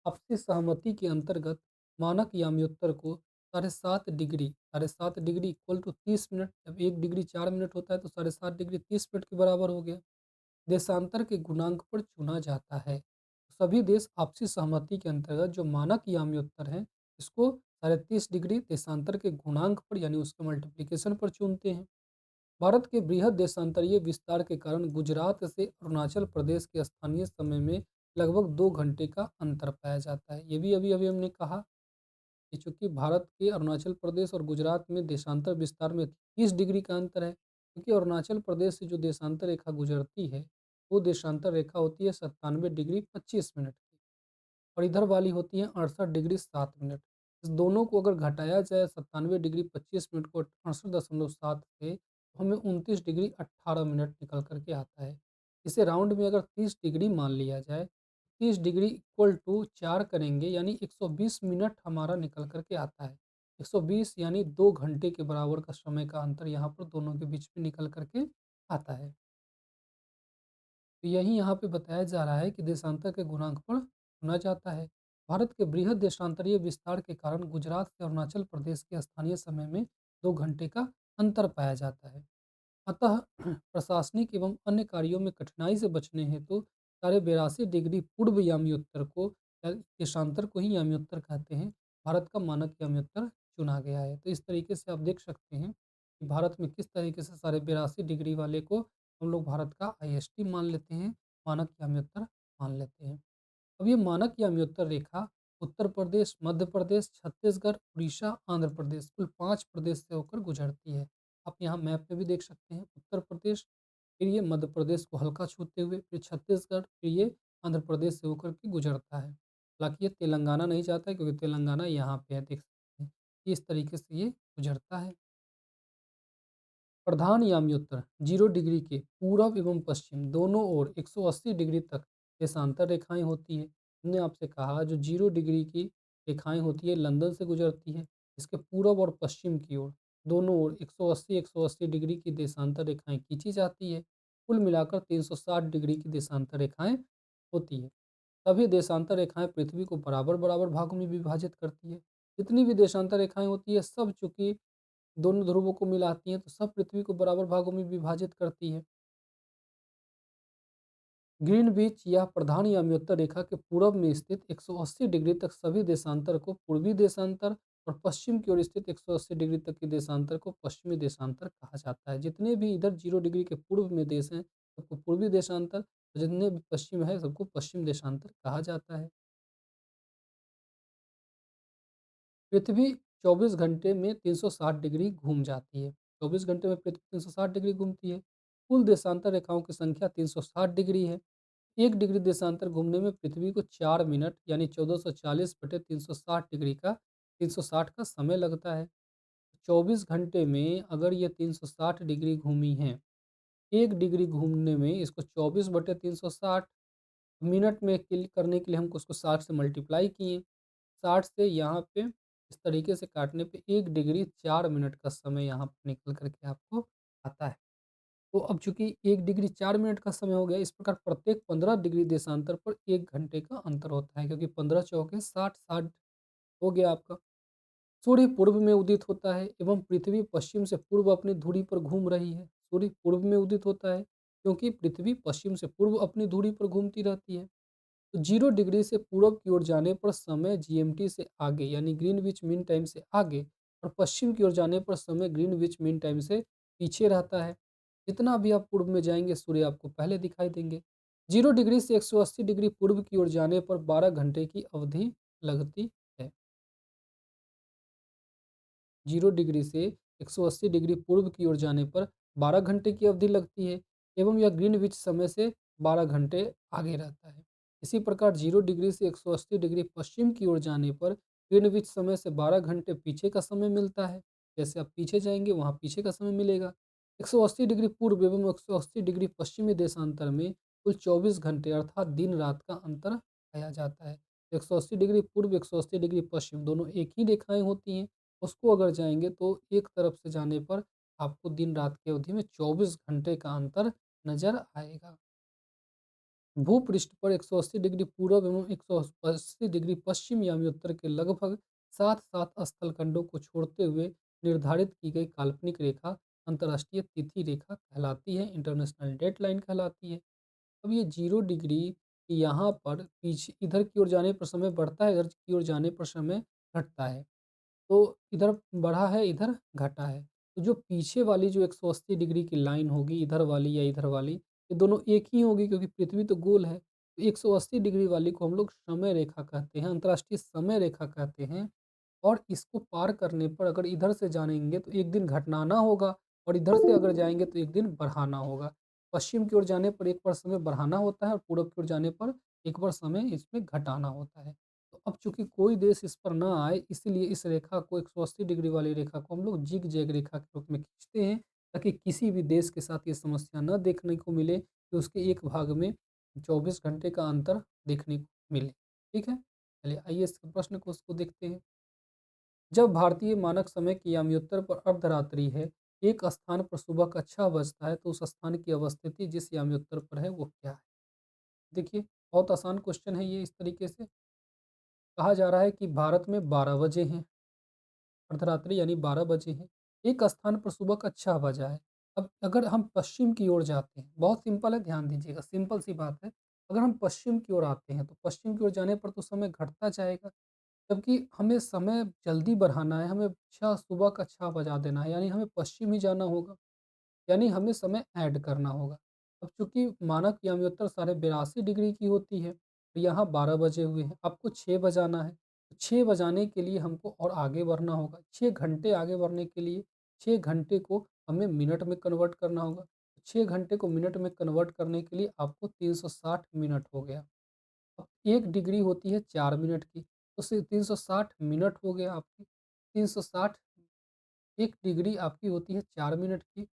आपसी सहमति के अंतर्गत मानक याम्योत्तर को साढ़े 7 डिग्री इक्वल टू 30 मिनट, जब 1 डिग्री 4 मिनट होता है तो साढ़े 7 डिग्री 30 मिनट के बराबर हो गया। देशांतर के गुणांक पर चुना जाता है। सभी देश आपसी सहमति के अंतर्गत जो मानक याम्योत्तर है, इसको साढ़े 30 डिग्री देशांतर के गुणांक पर यानी उसके मल्टीप्लिकेशन पर चुनते हैं। भारत के बृहद देशांतरीय विस्तार के कारण गुजरात से अरुणाचल प्रदेश के स्थानीय समय में लगभग 2 घंटे का अंतर पाया जाता है। ये भी अभी-अभी हमने कहा कि चूँकि भारत के अरुणाचल प्रदेश और गुजरात में देशांतर विस्तार में 30 डिग्री का अंतर है, क्योंकि अरुणाचल प्रदेश से जो देशांतर रेखा गुजरती है, वो देशांतर रेखा होती है 97 डिग्री 25 मिनट की और इधर वाली होती है 68 डिग्री 7 मिनट। इस दोनों को अगर घटाया जाए 97 डिग्री 25 मिनट को 68.7 से, तो हमें 29 डिग्री 18 मिनट निकल कर के आता है। इसे राउंड में अगर 30 डिग्री मान लिया जाए, 30 डिग्री इक्वल टू 4 करेंगे यानी 120 मिनट हमारा निकल कर के आता है। 120 यानी 2 घंटे के बराबर का समय का अंतर यहाँ पर दोनों के बीच में निकल कर के आता है। तो यही यहाँ पे बताया जा रहा है कि देशांतर के गुणांक पर चुना जाता है। भारत के बृहद देशांतरीय विस्तार के कारण गुजरात से अरुणाचल प्रदेश के स्थानीय समय में 2 घंटे का अंतर पाया जाता है। अतः प्रशासनिक एवं अन्य कार्यों में कठिनाई से बचने हेतु साढ़े 82 डिग्री पूर्व यामी को देशांतर को ही यामी कहते हैं, भारत का मानक यामी चुना गया है। तो इस तरीके से आप देख सकते हैं कि भारत में किस तरीके से साढ़े 82 डिग्री वाले को हम लोग भारत का आईएसटी मान लेते हैं, मानक यामी मान लेते हैं। अब ये मानक यामी रेखा उत्तर प्रदेश, मध्य प्रदेश, छत्तीसगढ़, उड़ीसा, आंध्र प्रदेश कुल 5 प्रदेश से होकर गुजरती है। आप यहाँ मैप में भी देख सकते हैं, उत्तर प्रदेश, फिर ये मध्य प्रदेश को हल्का छूते हुए, फिर छत्तीसगढ़, फिर ये आंध्र प्रदेश से होकर के गुजरता है। हालाँकि ये तेलंगाना नहीं जाता है क्योंकि तेलंगाना यहाँ पे है, देख सकते हैं। इस तरीके से ये गुजरता है। प्रधान याम्योत्तर 0 डिग्री के पूरब एवं पश्चिम दोनों ओर 180 डिग्री तक देशांतर रेखाएं होती है। हमने आपसे कहा जो 0 डिग्री की रेखाएं होती है लंदन से गुजरती है। इसके पूरब और पश्चिम की ओर दोनों ओर 180 डिग्री की देशांतर रेखाएं खींची जाती है। कुल मिलाकर 360 डिग्री की देशांतर रेखाएं होती है। सभी देशांतर रेखाएं पृथ्वी को बराबर बराबर भागों में विभाजित करती है। जितनी भी देशांतर रेखाएं होती है सब चूंकि दोनों ध्रुवों को मिलाती हैं तो सब पृथ्वी को बराबर भागों में विभाजित करती है। ग्रीनविच या प्रधान याम्योत्तर रेखा के पूरब में स्थित 180 डिग्री तक सभी देशांतर को पूर्वी देशांतर और पश्चिम की ओर स्थित 180 डिग्री तक के देशांतर को पश्चिमी देशांतर कहा जाता है। जितने भी इधर 0 डिग्री के पूर्व में देश हैं सबको पूर्वी देशांतर और जितने भी पश्चिम है सबको पश्चिम देशांतर कहा जाता है। पृथ्वी 24 घंटे में 360 डिग्री घूम जाती है। 24 घंटे में पृथ्वी 360 डिग्री घूमती है। कुल देशांतर रेखाओं की संख्या 360 डिग्री है। 1 डिग्री देशांतर घूमने में पृथ्वी को 4 मिनट यानी 1440 बटे 360 डिग्री का 360 का समय लगता है। 24 घंटे में अगर ये 360 डिग्री घूमी है, 1 डिग्री घूमने में इसको 24 बटे 360 मिनट में किल करने के लिए हमको उसको 60 से मल्टीप्लाई किए। 60 से यहाँ पे इस तरीके से काटने पे 1 डिग्री 4 मिनट का समय यहाँ पे निकल कर के आपको आता है। तो अब चूँकि 1 डिग्री 4 मिनट का समय हो गया, इस प्रकार प्रत्येक 15 डिग्री देशांतर पर 1 घंटे का अंतर होता है क्योंकि 15 चौके 60, 60 हो गया आपका। सूर्य पूर्व में उदित होता है एवं पृथ्वी पश्चिम से पूर्व अपनी धुरी पर घूम रही है। सूर्य पूर्व में उदित होता है क्योंकि पृथ्वी पश्चिम से पूर्व अपनी धुरी पर घूमती रहती है। तो 0 डिग्री से पूरब की ओर जाने पर समय जीएमटी से आगे यानी ग्रीनविच मीन टाइम से आगे और पश्चिम की ओर जाने पर समय ग्रीनविच मीन टाइम से पीछे रहता है। जितना भी आप पूर्व में जाएंगे सूर्य आपको पहले दिखाई देंगे। 0 डिग्री से 180 डिग्री पूर्व की ओर जाने पर 12 घंटे की अवधि लगती है। 0 डिग्री से 180 डिग्री पूर्व की ओर जाने पर 12 घंटे की अवधि लगती है एवं यह ग्रीनविच समय से 12 घंटे आगे रहता है। इसी प्रकार 0 डिग्री से 180 डिग्री पश्चिम की ओर जाने पर ग्रीनविच समय से 12 घंटे पीछे का समय मिलता है। जैसे आप पीछे जाएंगे वहाँ पीछे का समय मिलेगा। 180 डिग्री पूर्व एवं 180 डिग्री पश्चिमी देशांतर में कुल 24 घंटे अर्थात दिन रात का अंतर पाया जाता है। 180 डिग्री पूर्व 180 डिग्री पश्चिम दोनों एक ही रेखाएं होती हैं। उसको अगर जाएँगे तो एक तरफ से जाने पर आपको दिन-रात की अवधि में 24 घंटे का अंतर नज़र आएगा। भूपृष्ठ पर 180 डिग्री पूरब एवं 180 डिग्री पश्चिम यानी उत्तर के लगभग 7-7 स्थलखंडों को छोड़ते हुए निर्धारित की गई काल्पनिक रेखा अंतर्राष्ट्रीय तिथि रेखा कहलाती है, इंटरनेशनल डेडलाइन कहलाती है। अब ये 0 डिग्री यहाँ पर पीछे इधर की ओर जाने पर समय बढ़ता है, इधर की ओर जाने पर समय घटता है। तो इधर बढ़ा है, इधर घटा है। तो जो पीछे वाली जो 180 डिग्री की लाइन होगी, इधर वाली या इधर वाली, ये दोनों एक ही होगी क्योंकि पृथ्वी तो गोल है। तो 180 डिग्री वाली को हम लोग समय रेखा कहते हैं, अंतर्राष्ट्रीय समय रेखा कहते हैं। और इसको पार करने पर अगर इधर से जानेंगे तो एक दिन घटाना होगा और इधर से अगर जाएँगे तो एक दिन बढ़ाना होगा। पश्चिम की ओर जाने पर एक बार समय बढ़ाना होता है और पूरब की ओर जाने पर एक बार समय इसमें घटाना होता है। तो अब चूँकि कोई देश इस पर ना आए इसीलिए इस रेखा को 180 डिग्री वाली रेखा को हम लोग ज़िग-ज़ैग रेखा के रूप में खींचते हैं ताकि किसी भी देश के साथ ये समस्या ना देखने को मिले कि उसके एक भाग में 24 घंटे का अंतर देखने को मिले। ठीक है? चलिए आइए इस प्रश्न को उसको देखते हैं। जब भारतीय मानक समय की याम्योत्तर पर अर्धरात्रि है, एक स्थान पर सुबह का 6 बजता है, तो उस स्थान की अवस्थिति जिस याम्योत्तर पर है वो क्या है? देखिए, बहुत आसान क्वेश्चन है ये। इस तरीके से कहा जा रहा है कि भारत में 12 बजे हैं, अर्धरात्रि यानी 12 बजे हैं। एक स्थान पर सुबह का 6 बजा है। अब अगर हम पश्चिम की ओर जाते हैं, बहुत सिंपल है, ध्यान दीजिएगा, सिंपल सी बात है। अगर हम पश्चिम की ओर आते हैं, तो पश्चिम की ओर जाने पर तो समय घटता जाएगा, जबकि हमें समय जल्दी बढ़ाना है, हमें 6 सुबह का 6 बजा देना है, यानी हमें पश्चिम ही जाना होगा। यानी हमें समय ऐड करना होगा। अब चूँकि मानक याम्योत्तर 82.5 डिग्री की होती है, तो यहाँ 12 बजे हुए हैं, आपको 6 बजाना है। 6 बजाने के लिए हमको और आगे बढ़ना होगा। 6 घंटे आगे बढ़ने के लिए 6 घंटे को हमें मिनट में कन्वर्ट करना होगा। 6 घंटे को मिनट में कन्वर्ट करने के लिए आपको 360 मिनट हो गया। अब 1 डिग्री होती है 4 मिनट की, तो सिर्फ 360 मिनट हो गया आपकी। 360, 1 डिग्री आपकी होती है 4 मिनट की।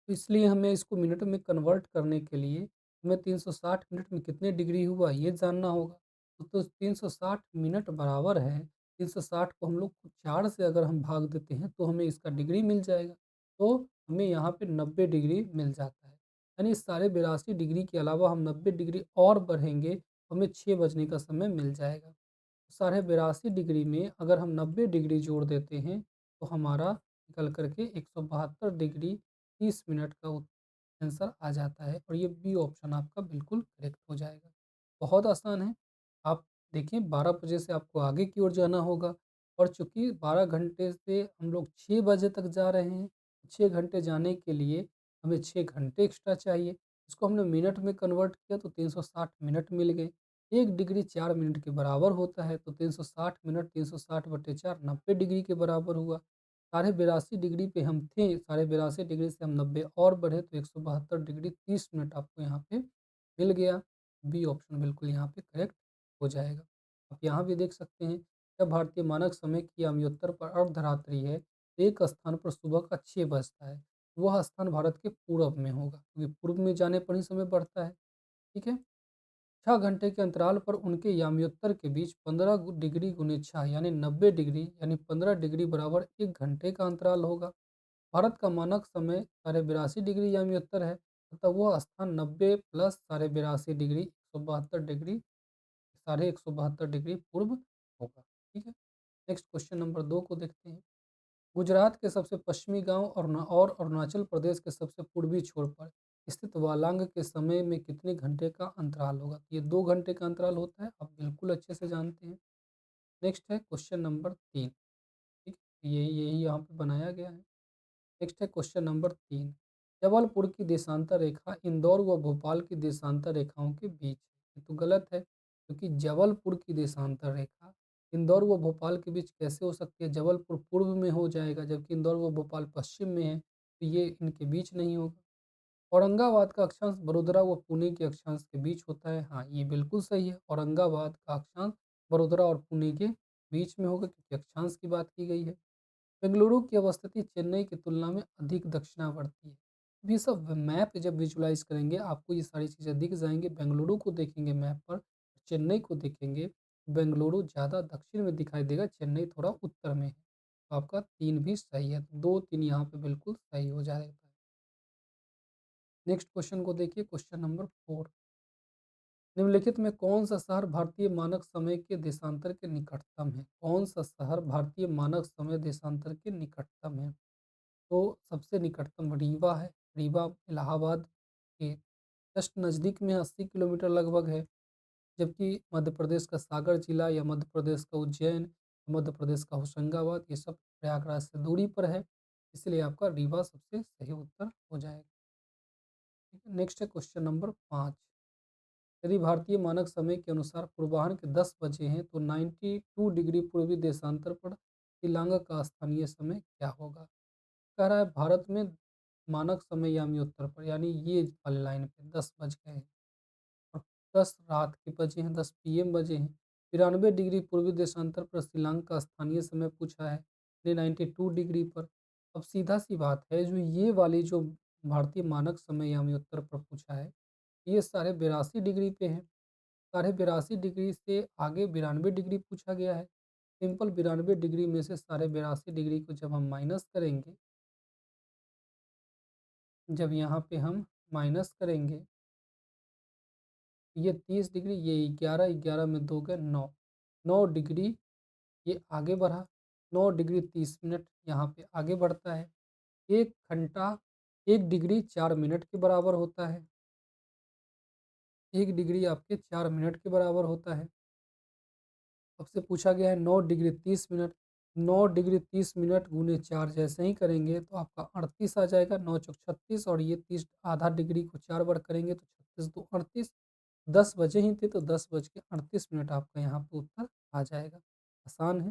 तो इसलिए हमें इसको मिनट में कन्वर्ट करने के लिए हमें 360 मिनट में कितने डिग्री हुआ ये जानना होगा। तो 360 मिनट बराबर है, 360 को हम लोग 4 से अगर हम भाग देते हैं तो हमें इसका डिग्री मिल जाएगा। तो हमें यहाँ पे 90 डिग्री मिल जाता है। यानी साढ़े 82 डिग्री के अलावा हम 90 डिग्री और बढ़ेंगे, तो हमें 6 बजने का समय मिल जाएगा। साढ़े 82 डिग्री में अगर हम 90 डिग्री जोड़ देते हैं, तो हमारा निकल कर के 172 डिग्री 30 मिनट का आंसर आ जाता है, और ये बी ऑप्शन आपका बिल्कुल करेक्ट हो जाएगा। बहुत आसान है। आप देखिए, 12 बजे से आपको आगे की ओर जाना होगा, और चूँकि 12 घंटे से हम लोग 6 बजे तक जा रहे हैं, 6 घंटे जाने के लिए हमें 6 घंटे एक्स्ट्रा चाहिए। इसको हमने मिनट में कन्वर्ट किया तो 360 मिनट मिल गए। 1 डिग्री 4 मिनट के बराबर होता है, तो 360 मिनट 360/4 90 डिग्री के बराबर हुआ। साढ़े 82 डिग्री पे हम थे, साढ़े 82 डिग्री से हम 90 और बढ़े, तो 172 डिग्री 30 मिनट आपको यहाँ पे मिल गया। बी ऑप्शन बिल्कुल यहाँ पे करेक्ट हो जाएगा। आप यहाँ भी देख सकते हैं, जब भारतीय मानक समय की याम्योत्तर पर अर्धरात्रि है, तो एक स्थान पर सुबह का 6 बजता है। वह स्थान भारत के पूरब में होगा, क्योंकि पूर्व में जाने पर ही समय बढ़ता है। ठीक है? 6 घंटे के अंतराल पर उनके याम्योत्तर के बीच 15 डिग्री गुने 6 यानी 90 डिग्री यानी 15 डिग्री बराबर 1 घंटे का अंतराल होगा। भारत का मानक समय साढ़े 82 डिग्री याम्योत्तर है, तथा वह स्थान 90 प्लस साढ़े 82 डिग्री 172 डिग्री साढ़े 172 डिग्री पूर्व होगा। ठीक है। नेक्स्ट क्वेश्चन नंबर 2 को देखते हैं। गुजरात के सबसे पश्चिमी गांव और अरुणाचल प्रदेश के सबसे पूर्वी छोर पर स्थित वालांग के समय में कितने घंटे का अंतराल होगा? तो ये 2 घंटे का अंतराल होता है, आप बिल्कुल अच्छे से जानते हैं। नेक्स्ट है क्वेश्चन नंबर 3। ठीक है, यही यही यहाँ पे बनाया गया है। नेक्स्ट है क्वेश्चन नंबर 3। जबलपुर की देशांतर रेखा इंदौर व भोपाल की देशांतर रेखाओं के बीच है। ये तो गलत है, क्योंकि जबलपुर की देशांतर रेखा इंदौर व भोपाल के बीच कैसे हो सकती है? जबलपुर पूर्व में हो जाएगा, जबकि इंदौर व भोपाल पश्चिम में है, तो ये इनके बीच नहीं होगा। औरंगाबाद का अक्षांश बड़ोदरा व पुणे के अक्षांश के बीच होता है। हाँ, ये बिल्कुल सही है। औरंगाबाद का अक्षांश बड़ोदरा और पुणे के बीच में होगा, क्योंकि अक्षांश की बात की गई है। बेंगलुरु की अवस्थिति चेन्नई की तुलना में अधिक दक्षिणावर्ती है। अब ये सब मैप जब विजुलाइज करेंगे, आपको ये सारी चीज़ें दिख जाएंगे। बेंगलुरु को देखेंगे मैप पर, चेन्नई को देखेंगे, बेंगलुरु ज़्यादा दक्षिण में दिखाई देगा, चेन्नई थोड़ा उत्तर में है। तो आपका 3 भी सही है, 2-3 यहाँ पे बिल्कुल सही हो जाएगा। नेक्स्ट क्वेश्चन को देखिए, क्वेश्चन नंबर 4। निम्नलिखित में कौन सा शहर भारतीय मानक समय के देशांतर के निकटतम है? कौन सा शहर भारतीय मानक समय देशांतर के निकटतम है? तो सबसे निकटतम रीवा है। रीवा इलाहाबाद के जस्ट नज़दीक में 80 किलोमीटर लगभग है। जबकि मध्य प्रदेश का सागर जिला, या मध्य प्रदेश का उज्जैन, मध्य प्रदेश का होशंगाबाद, ये सब प्रयागराज से दूरी पर है। इसलिए आपका रीवा सबसे सही उत्तर हो जाएगा। ठीक है, नेक्स्ट है क्वेश्चन नंबर 5। यदि भारतीय मानक समय के अनुसार पूर्वाह्न के 10 बजे हैं, तो 92 डिग्री पूर्वी देशांतर पर शिलांग का स्थानीय समय क्या होगा? कह रहा है भारत में मानक समय यामी-उत्तर पर, यानी ये वाले लाइन पे 10 बज गए हैं, और 10 रात के बजे हैं, 10 पीएम बजे हैं। 93 डिग्री पूर्वी देशांतर पर शिलांग का स्थानीय समय पूछा है, ने 92 डिग्री पर। अब सीधा-सी बात है, जो ये वाली जो भारतीय मानक समय यामी-उत्तर पर पूछा है, ये साढ़े 82 डिग्री पे है। 82.5 डिग्री से आगे 92 डिग्री पूछा गया है। सिंपल 92 डिग्री में से 82.5 डिग्री को जब हम माइनस करेंगे, जब यहाँ पे हम माइनस करेंगे, ये 30 डिग्री, ये 11, 11 में 2 गए 9, 9 डिग्री ये आगे बढ़ा, 9 डिग्री 30 मिनट यहाँ पे आगे बढ़ता है। 1 घंटा 1 डिग्री 4 मिनट के बराबर होता है। 1 डिग्री आपके 4 मिनट के बराबर होता है। आपसे पूछा गया है 9 डिग्री 30 मिनट, 9 डिग्री 30 मिनट गुने 4 जैसे ही करेंगे तो आपका 38 आ जाएगा, 9 चौक 36, और ये 30 आधा डिग्री को 4 बार करेंगे तो 36 दो 38, 10 बजे ही थे तो 10 बज के 38 मिनट आपका यहाँ पे उत्तर आ जाएगा। आसान है।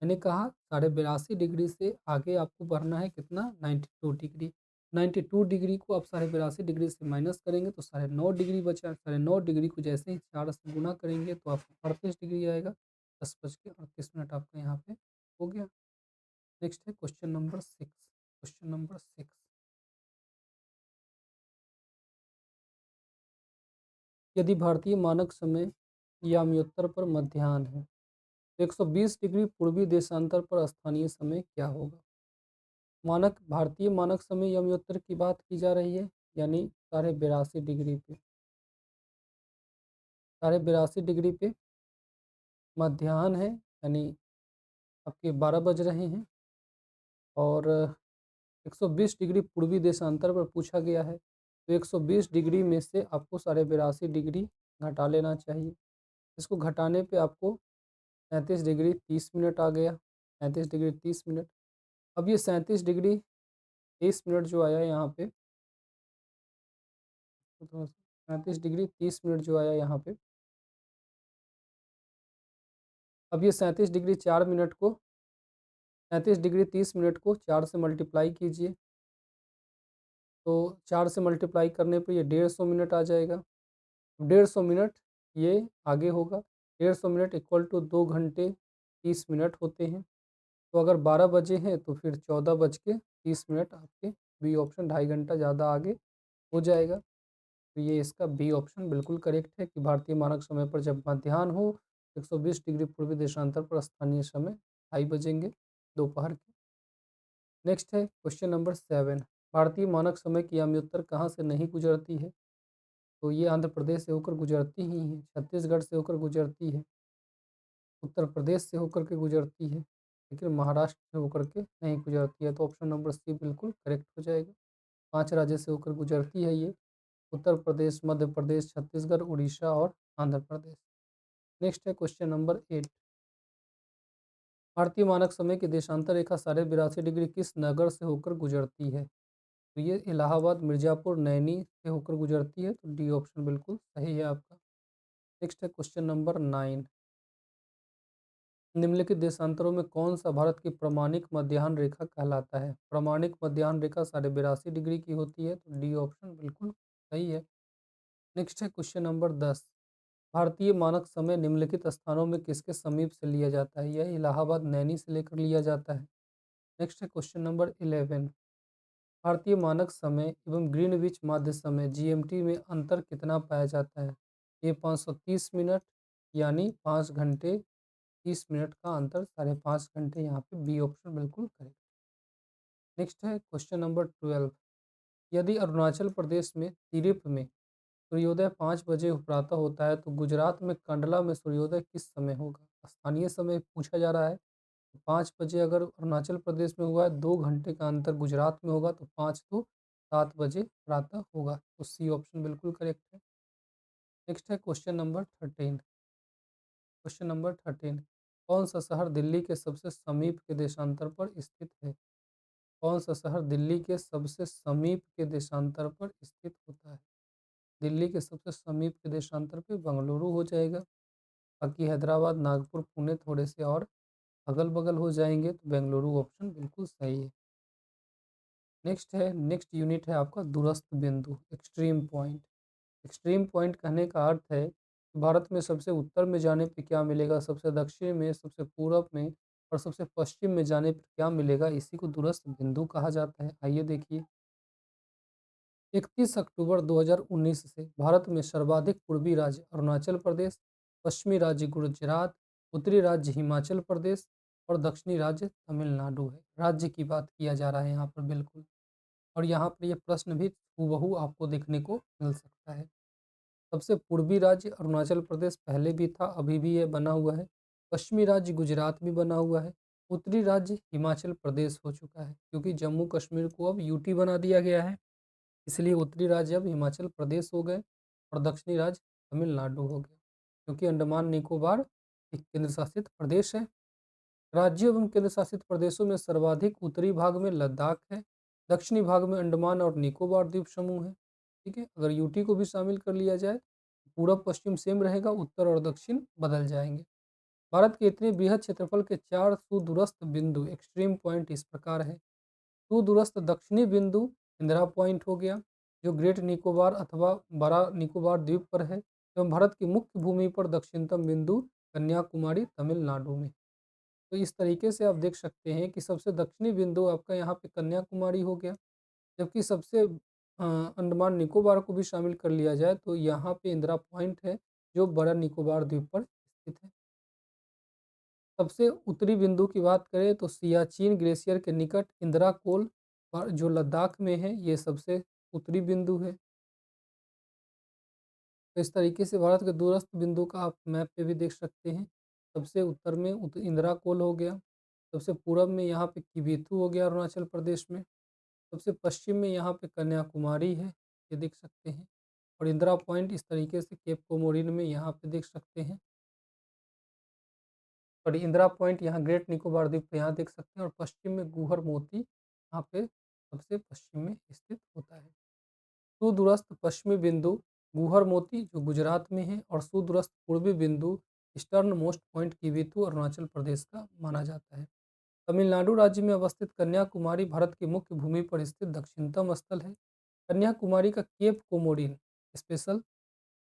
मैंने कहा 82.5 डिग्री से आगे आपको बढ़ना है कितना, 92 डिग्री। 92 डिग्री को आप 82.5 डिग्री से माइनस करेंगे तो 9.5 डिग्री बचा। 9.5 डिग्री को जैसे ही 4 से गुना करेंगे तो आपको 38 डिग्री आएगा। 10 बज के 38 मिनट आपका यहाँ पे हो गया। नेक्स्ट है क्वेश्चन नंबर 6। क्वेश्चन नंबर 6, यदि भारतीय मानक समय याम्योत्तर पर मध्याह्न है तो 120 डिग्री पूर्वी देशांतर पर स्थानीय समय क्या होगा। मानक भारतीय मानक समय याम्योत्तर की बात की जा रही है, यानी 82.5 डिग्री पे, 82.5 डिग्री पे मध्याह्न है, यानी आपके 12 बज रहे हैं, और 120 डिग्री पूर्वी देशांतर पर पूछा गया है तो 120 डिग्री में से आपको 82.5 डिग्री घटा लेना चाहिए। इसको घटाने पे आपको 37 डिग्री 30 मिनट आ गया, 37 डिग्री 30 मिनट। अब ये 37 डिग्री 30 मिनट जो आया यहाँ पे, तो थोड़ा सा 37 डिग्री 30 मिनट जो आया यहाँ पे, अब ये 37 डिग्री 4 मिनट को 37 डिग्री 30 मिनट को 4 से मल्टीप्लाई कीजिए, तो 4 से मल्टीप्लाई करने पे ये 150 मिनट आ जाएगा। 150 मिनट ये आगे होगा, 150 मिनट इक्वल टू 2 घंटे 30 मिनट होते हैं। तो अगर 12 बजे हैं तो फिर 14 बज के 30 मिनट आपके बी ऑप्शन 2.5 घंटा ज़्यादा आगे हो जाएगा। तो ये इसका बी ऑप्शन बिल्कुल करेक्ट है कि भारतीय मानक समय पर जब मध्याह्न हो 120 डिग्री पूर्वी देशांतर पर स्थानीय समय 2:30 बजेंगे दोपहर के। नेक्स्ट है क्वेश्चन नंबर 7, भारतीय मानक समय की याम्योत्तर कहाँ से नहीं गुजरती है। तो ये आंध्र प्रदेश से होकर गुजरती ही है, छत्तीसगढ़ से होकर गुजरती है, उत्तर प्रदेश से होकर के गुजरती है, लेकिन महाराष्ट्र से होकर के नहीं गुजरती है। तो ऑप्शन नंबर सी बिल्कुल करेक्ट हो जाएगा। 5 राज्य से होकर गुजरती है ये, उत्तर प्रदेश, मध्य प्रदेश, छत्तीसगढ़, उड़ीसा और आंध्र प्रदेश। नेक्स्ट है क्वेश्चन नंबर 8, भारतीय मानक समय की देशांतर रेखा 82.5 डिग्री किस नगर से होकर गुजरती है। तो ये इलाहाबाद, मिर्जापुर, नैनी से होकर गुजरती है, तो डी ऑप्शन बिल्कुल सही है आपका। नेक्स्ट है क्वेश्चन नंबर 9, निम्नलिखित देशांतरों में कौन सा भारत की प्रमाणिक मध्याह्न रेखा कहलाता है। प्रमाणिक मध्याह्न रेखा 82.5 डिग्री की होती है, तो डी ऑप्शन बिल्कुल सही है। नेक्स्ट है क्वेश्चन नंबर 10, भारतीय मानक समय निम्नलिखित स्थानों में किसके समीप से लिया जाता है। यह इलाहाबाद, नैनी से लेकर लिया जाता है। नेक्स्ट है क्वेश्चन नंबर 11, भारतीय मानक समय एवं ग्रीनविच माध्य समय जीएमटी में अंतर कितना पाया जाता है। ये 530 मिनट, यानी 5 घंटे 30 मिनट का अंतर, 5.5 घंटे, यहाँ पे बी ऑप्शन बिल्कुल करेक्ट। नेक्स्ट है क्वेश्चन नंबर 12, यदि अरुणाचल प्रदेश में तिरप में सूर्योदय 5 बजे प्रातः होता है तो गुजरात में कंडला में सूर्योदय किस समय होगा। स्थानीय समय पूछा जा रहा है। 5 बजे अगर अरुणाचल प्रदेश में हुआ है, 2 घंटे का अंतर गुजरात में होगा, तो 5 तो 7 बजे प्रातः होगा, तो सी ऑप्शन बिल्कुल करेक्ट है। नेक्स्ट है क्वेश्चन नंबर 13। क्वेश्चन नंबर 13, कौन सा शहर दिल्ली के सबसे समीप के देशांतर पर स्थित है। कौन सा शहर दिल्ली के सबसे समीप के देशांतर पर स्थित होता है। दिल्ली के सबसे समीप के देशांतर पे बंगलुरु हो जाएगा। बाकी हैदराबाद, नागपुर, पुणे थोड़े से और अगल बगल हो जाएंगे, तो बेंगलुरु ऑप्शन बिल्कुल सही है। नेक्स्ट यूनिट है आपका दूरस्थ बिंदु, एक्सट्रीम पॉइंट। एक्सट्रीम पॉइंट कहने का अर्थ है कि भारत में सबसे उत्तर में जाने पे क्या मिलेगा, सबसे दक्षिण में, सबसे पूरब में और सबसे पश्चिम में जाने पर क्या मिलेगा, इसी को दूरस्थ बिंदु कहा जाता है। आइए देखिए, 31 अक्टूबर 2019 से भारत में सर्वाधिक पूर्वी राज्य अरुणाचल प्रदेश, पश्चिमी राज्य गुजरात, उत्तरी राज्य हिमाचल प्रदेश और दक्षिणी राज्य तमिलनाडु है। राज्य की बात किया जा रहा है यहाँ पर बिल्कुल। और यहाँ पर ये प्रश्न भी हूबहू आपको देखने को मिल सकता है। सबसे पूर्वी राज्य अरुणाचल प्रदेश पहले भी था, अभी भी ये बना हुआ है। पश्चिमी राज्य गुजरात भी बना हुआ है। उत्तरी राज्य हिमाचल प्रदेश हो चुका है, क्योंकि जम्मू कश्मीर को अब यूटी बना दिया गया है, इसलिए उत्तरी राज्य अब हिमाचल प्रदेश हो गए और दक्षिणी राज्य तमिलनाडु हो गया, क्योंकि अंडमान निकोबार एक केंद्र शासित प्रदेश है। राज्यों एवं केंद्र शासित प्रदेशों में सर्वाधिक उत्तरी भाग में लद्दाख है, दक्षिणी भाग में अंडमान और निकोबार द्वीप समूह है। ठीक है, अगर यूटी को भी शामिल कर लिया जाए, पूरब पश्चिम सेम रहेगा, उत्तर और दक्षिण बदल जाएंगे। भारत के इतने बृहद क्षेत्रफल के 4 सुदूरस्थ बिंदु एक्सट्रीम पॉइंट इस प्रकार है। सुदूरस्थ दक्षिणी बिंदु इंदिरा पॉइंट हो गया, जो ग्रेट निकोबार अथवा बड़ा निकोबार द्वीप पर है, एवं भारत की मुख्य भूमि पर दक्षिणतम बिंदु कन्याकुमारी तमिलनाडु में। तो इस तरीके से आप देख सकते हैं कि सबसे दक्षिणी बिंदु आपका यहाँ पे कन्याकुमारी हो गया, जबकि सबसे अंडमान निकोबार को भी शामिल कर लिया जाए तो यहाँ पे इंदिरा पॉइंट है, जो बड़ा निकोबार द्वीप पर स्थित है। सबसे उत्तरी बिंदु की बात करें तो सियाचिन ग्लेशियर के निकट इंदिरा कोल पर जो लद्दाख में है, ये सबसे उत्तरी बिंदु है। तो इस तरीके से भारत के दूरस्थ बिंदु का आप मैप पे भी देख सकते हैं। सबसे उत्तर में इंदिरा कोल हो गया, सबसे पूरब में यहाँ पे किबीथू हो गया अरुणाचल प्रदेश में, सबसे पश्चिम में यहाँ पे कन्याकुमारी है, ये देख सकते हैं। और इंदिरा पॉइंट इस तरीके से केप कोमोरिन में यहाँ पे देख सकते हैं। और इंदिरा पॉइंट यहाँ ग्रेट निकोबार द्वीप पे यहाँ देख सकते हैं, और पश्चिम में गुहर मोती यहाँ पे सबसे पश्चिम में स्थित होता है। सुदूरस्थ पश्चिमी बिंदु गुहर मोती जो गुजरात में है, और सुदूरस्थ पूर्वी बिंदु eastern most point किवीथू Arunachal Pradesh का माना जाता है। तमिलनाडु राज्य में अवस्थित कन्याकुमारी भारत की मुख्य भूमि पर स्थित दक्षिणतम स्थल है। कन्याकुमारी का केप कोमोरिन स्पेशल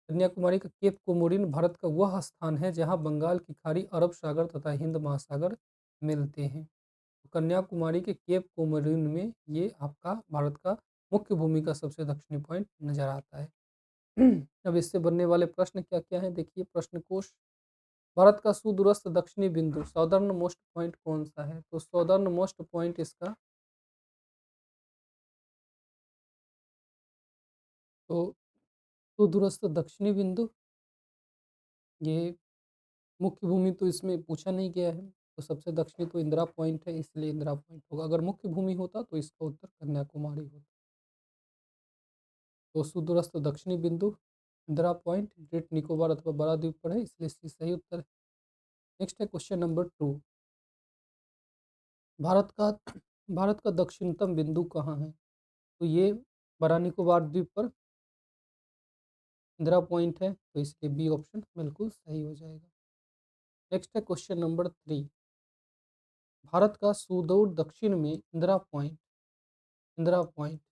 कन्याकुमारी का केप कोमोरिन भारत का वह स्थान है जहां बंगाल की खाड़ी, अरब सागर तथा हिंद महासागर मिलते हैं। तो कन्याकुमारी के केप कोमोरिन में ये आपका भारत का मुख्य भूमि का सबसे दक्षिणी पॉइंट नजर आता है। अब इससे बनने वाले प्रश्न क्या क्या है, देखिए प्रश्न कोश। भारत का सुदूरस्थ दक्षिणी बिंदु साउदर्न मोस्ट पॉइंट कौन सा है? तो साउदर्न मोस्ट पॉइंट इसका, तो सुदूरस्थ दक्षिणी बिंदु, ये मुख्य भूमि तो इसमें पूछा नहीं गया है, तो सबसे दक्षिणी तो इंदिरा पॉइंट है, इसलिए इंदिरा पॉइंट होगा। अगर मुख्य भूमि होता तो इसका उत्तर कन्याकुमारी होता। तो सुदूरस्थ दक्षिणी बिंदु इंदिरा पॉइंट ग्रेट निकोबार अथवा बड़ा द्वीप पर है, इसलिए इसकी सही उत्तर है। नेक्स्ट है क्वेश्चन नंबर 2। भारत का भारत का दक्षिणतम बिंदु कहाँ है? तो ये बड़ा निकोबार द्वीप पर इंदिरा पॉइंट है, तो इसलिए बी ऑप्शन बिल्कुल सही हो जाएगा। नेक्स्ट है क्वेश्चन नंबर 3। भारत का सुदूर दक्षिण में इंदिरा पॉइंट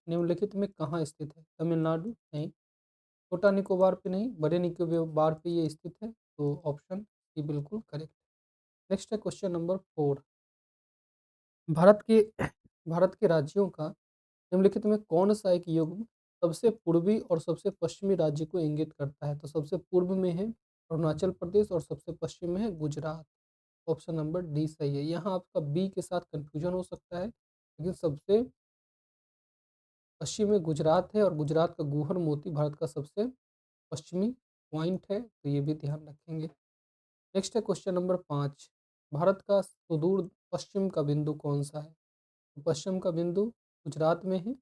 निम्नलिखित में कहाँ स्थित है? तमिलनाडु नहीं, छोटा निकोबार पे नहीं, बड़े निकोबार पे ये स्थित है, तो ऑप्शन सी बिल्कुल करेक्ट। नेक्स्ट है क्वेश्चन नंबर 4। भारत के भारत के राज्यों का निम्नलिखित में कौन सा एक युग्म सबसे पूर्वी और सबसे पश्चिमी राज्य को इंगित करता है? तो सबसे पूर्व में है अरुणाचल प्रदेश और सबसे पश्चिम में है गुजरात। ऑप्शन नंबर डी सही है। यहाँ आपका बी के साथ कंफ्यूजन हो सकता है, लेकिन सबसे पश्चिम में गुजरात है, और गुजरात का गुहर मोती भारत का सबसे पश्चिमी पॉइंट है, तो ये भी ध्यान रखेंगे। नेक्स्ट है क्वेश्चन नंबर 5। भारत का सुदूर पश्चिम का बिंदु कौन सा है? तो पश्चिम का बिंदु गुजरात में है,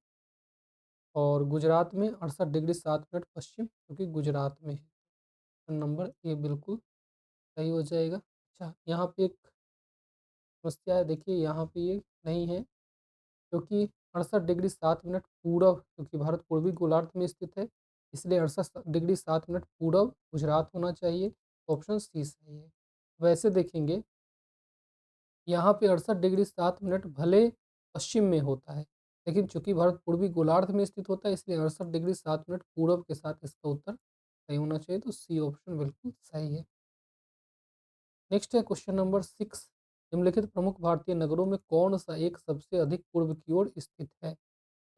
और गुजरात में 68 डिग्री 7 मिनट पश्चिम, क्योंकि गुजरात में है। नंबर ए बिल्कुल सही हो जाएगा। अच्छा, यहाँ पे एक समस्या है, देखिए यहाँ पे ये नहीं है, क्योंकि 68 डिग्री 7 मिनट पूरब, क्योंकि भारत पूर्वी गोलार्ध में स्थित है, इसलिए 68 डिग्री 7 मिनट पूरब गुजरात होना चाहिए। ऑप्शन सी सही है। वैसे देखेंगे, यहाँ पे 68 डिग्री 7 मिनट भले पश्चिम में होता है, लेकिन चूंकि भारत पूर्वी गोलार्ध में स्थित होता है, इसलिए 68 डिग्री 7 मिनट पूरब के साथ इसका उत्तर सही होना चाहिए, तो सी ऑप्शन बिल्कुल सही है। नेक्स्ट है क्वेश्चन नंबर 6। निम्नलिखित प्रमुख भारतीय नगरों में कौन सा एक सबसे अधिक पूर्व की ओर स्थित है?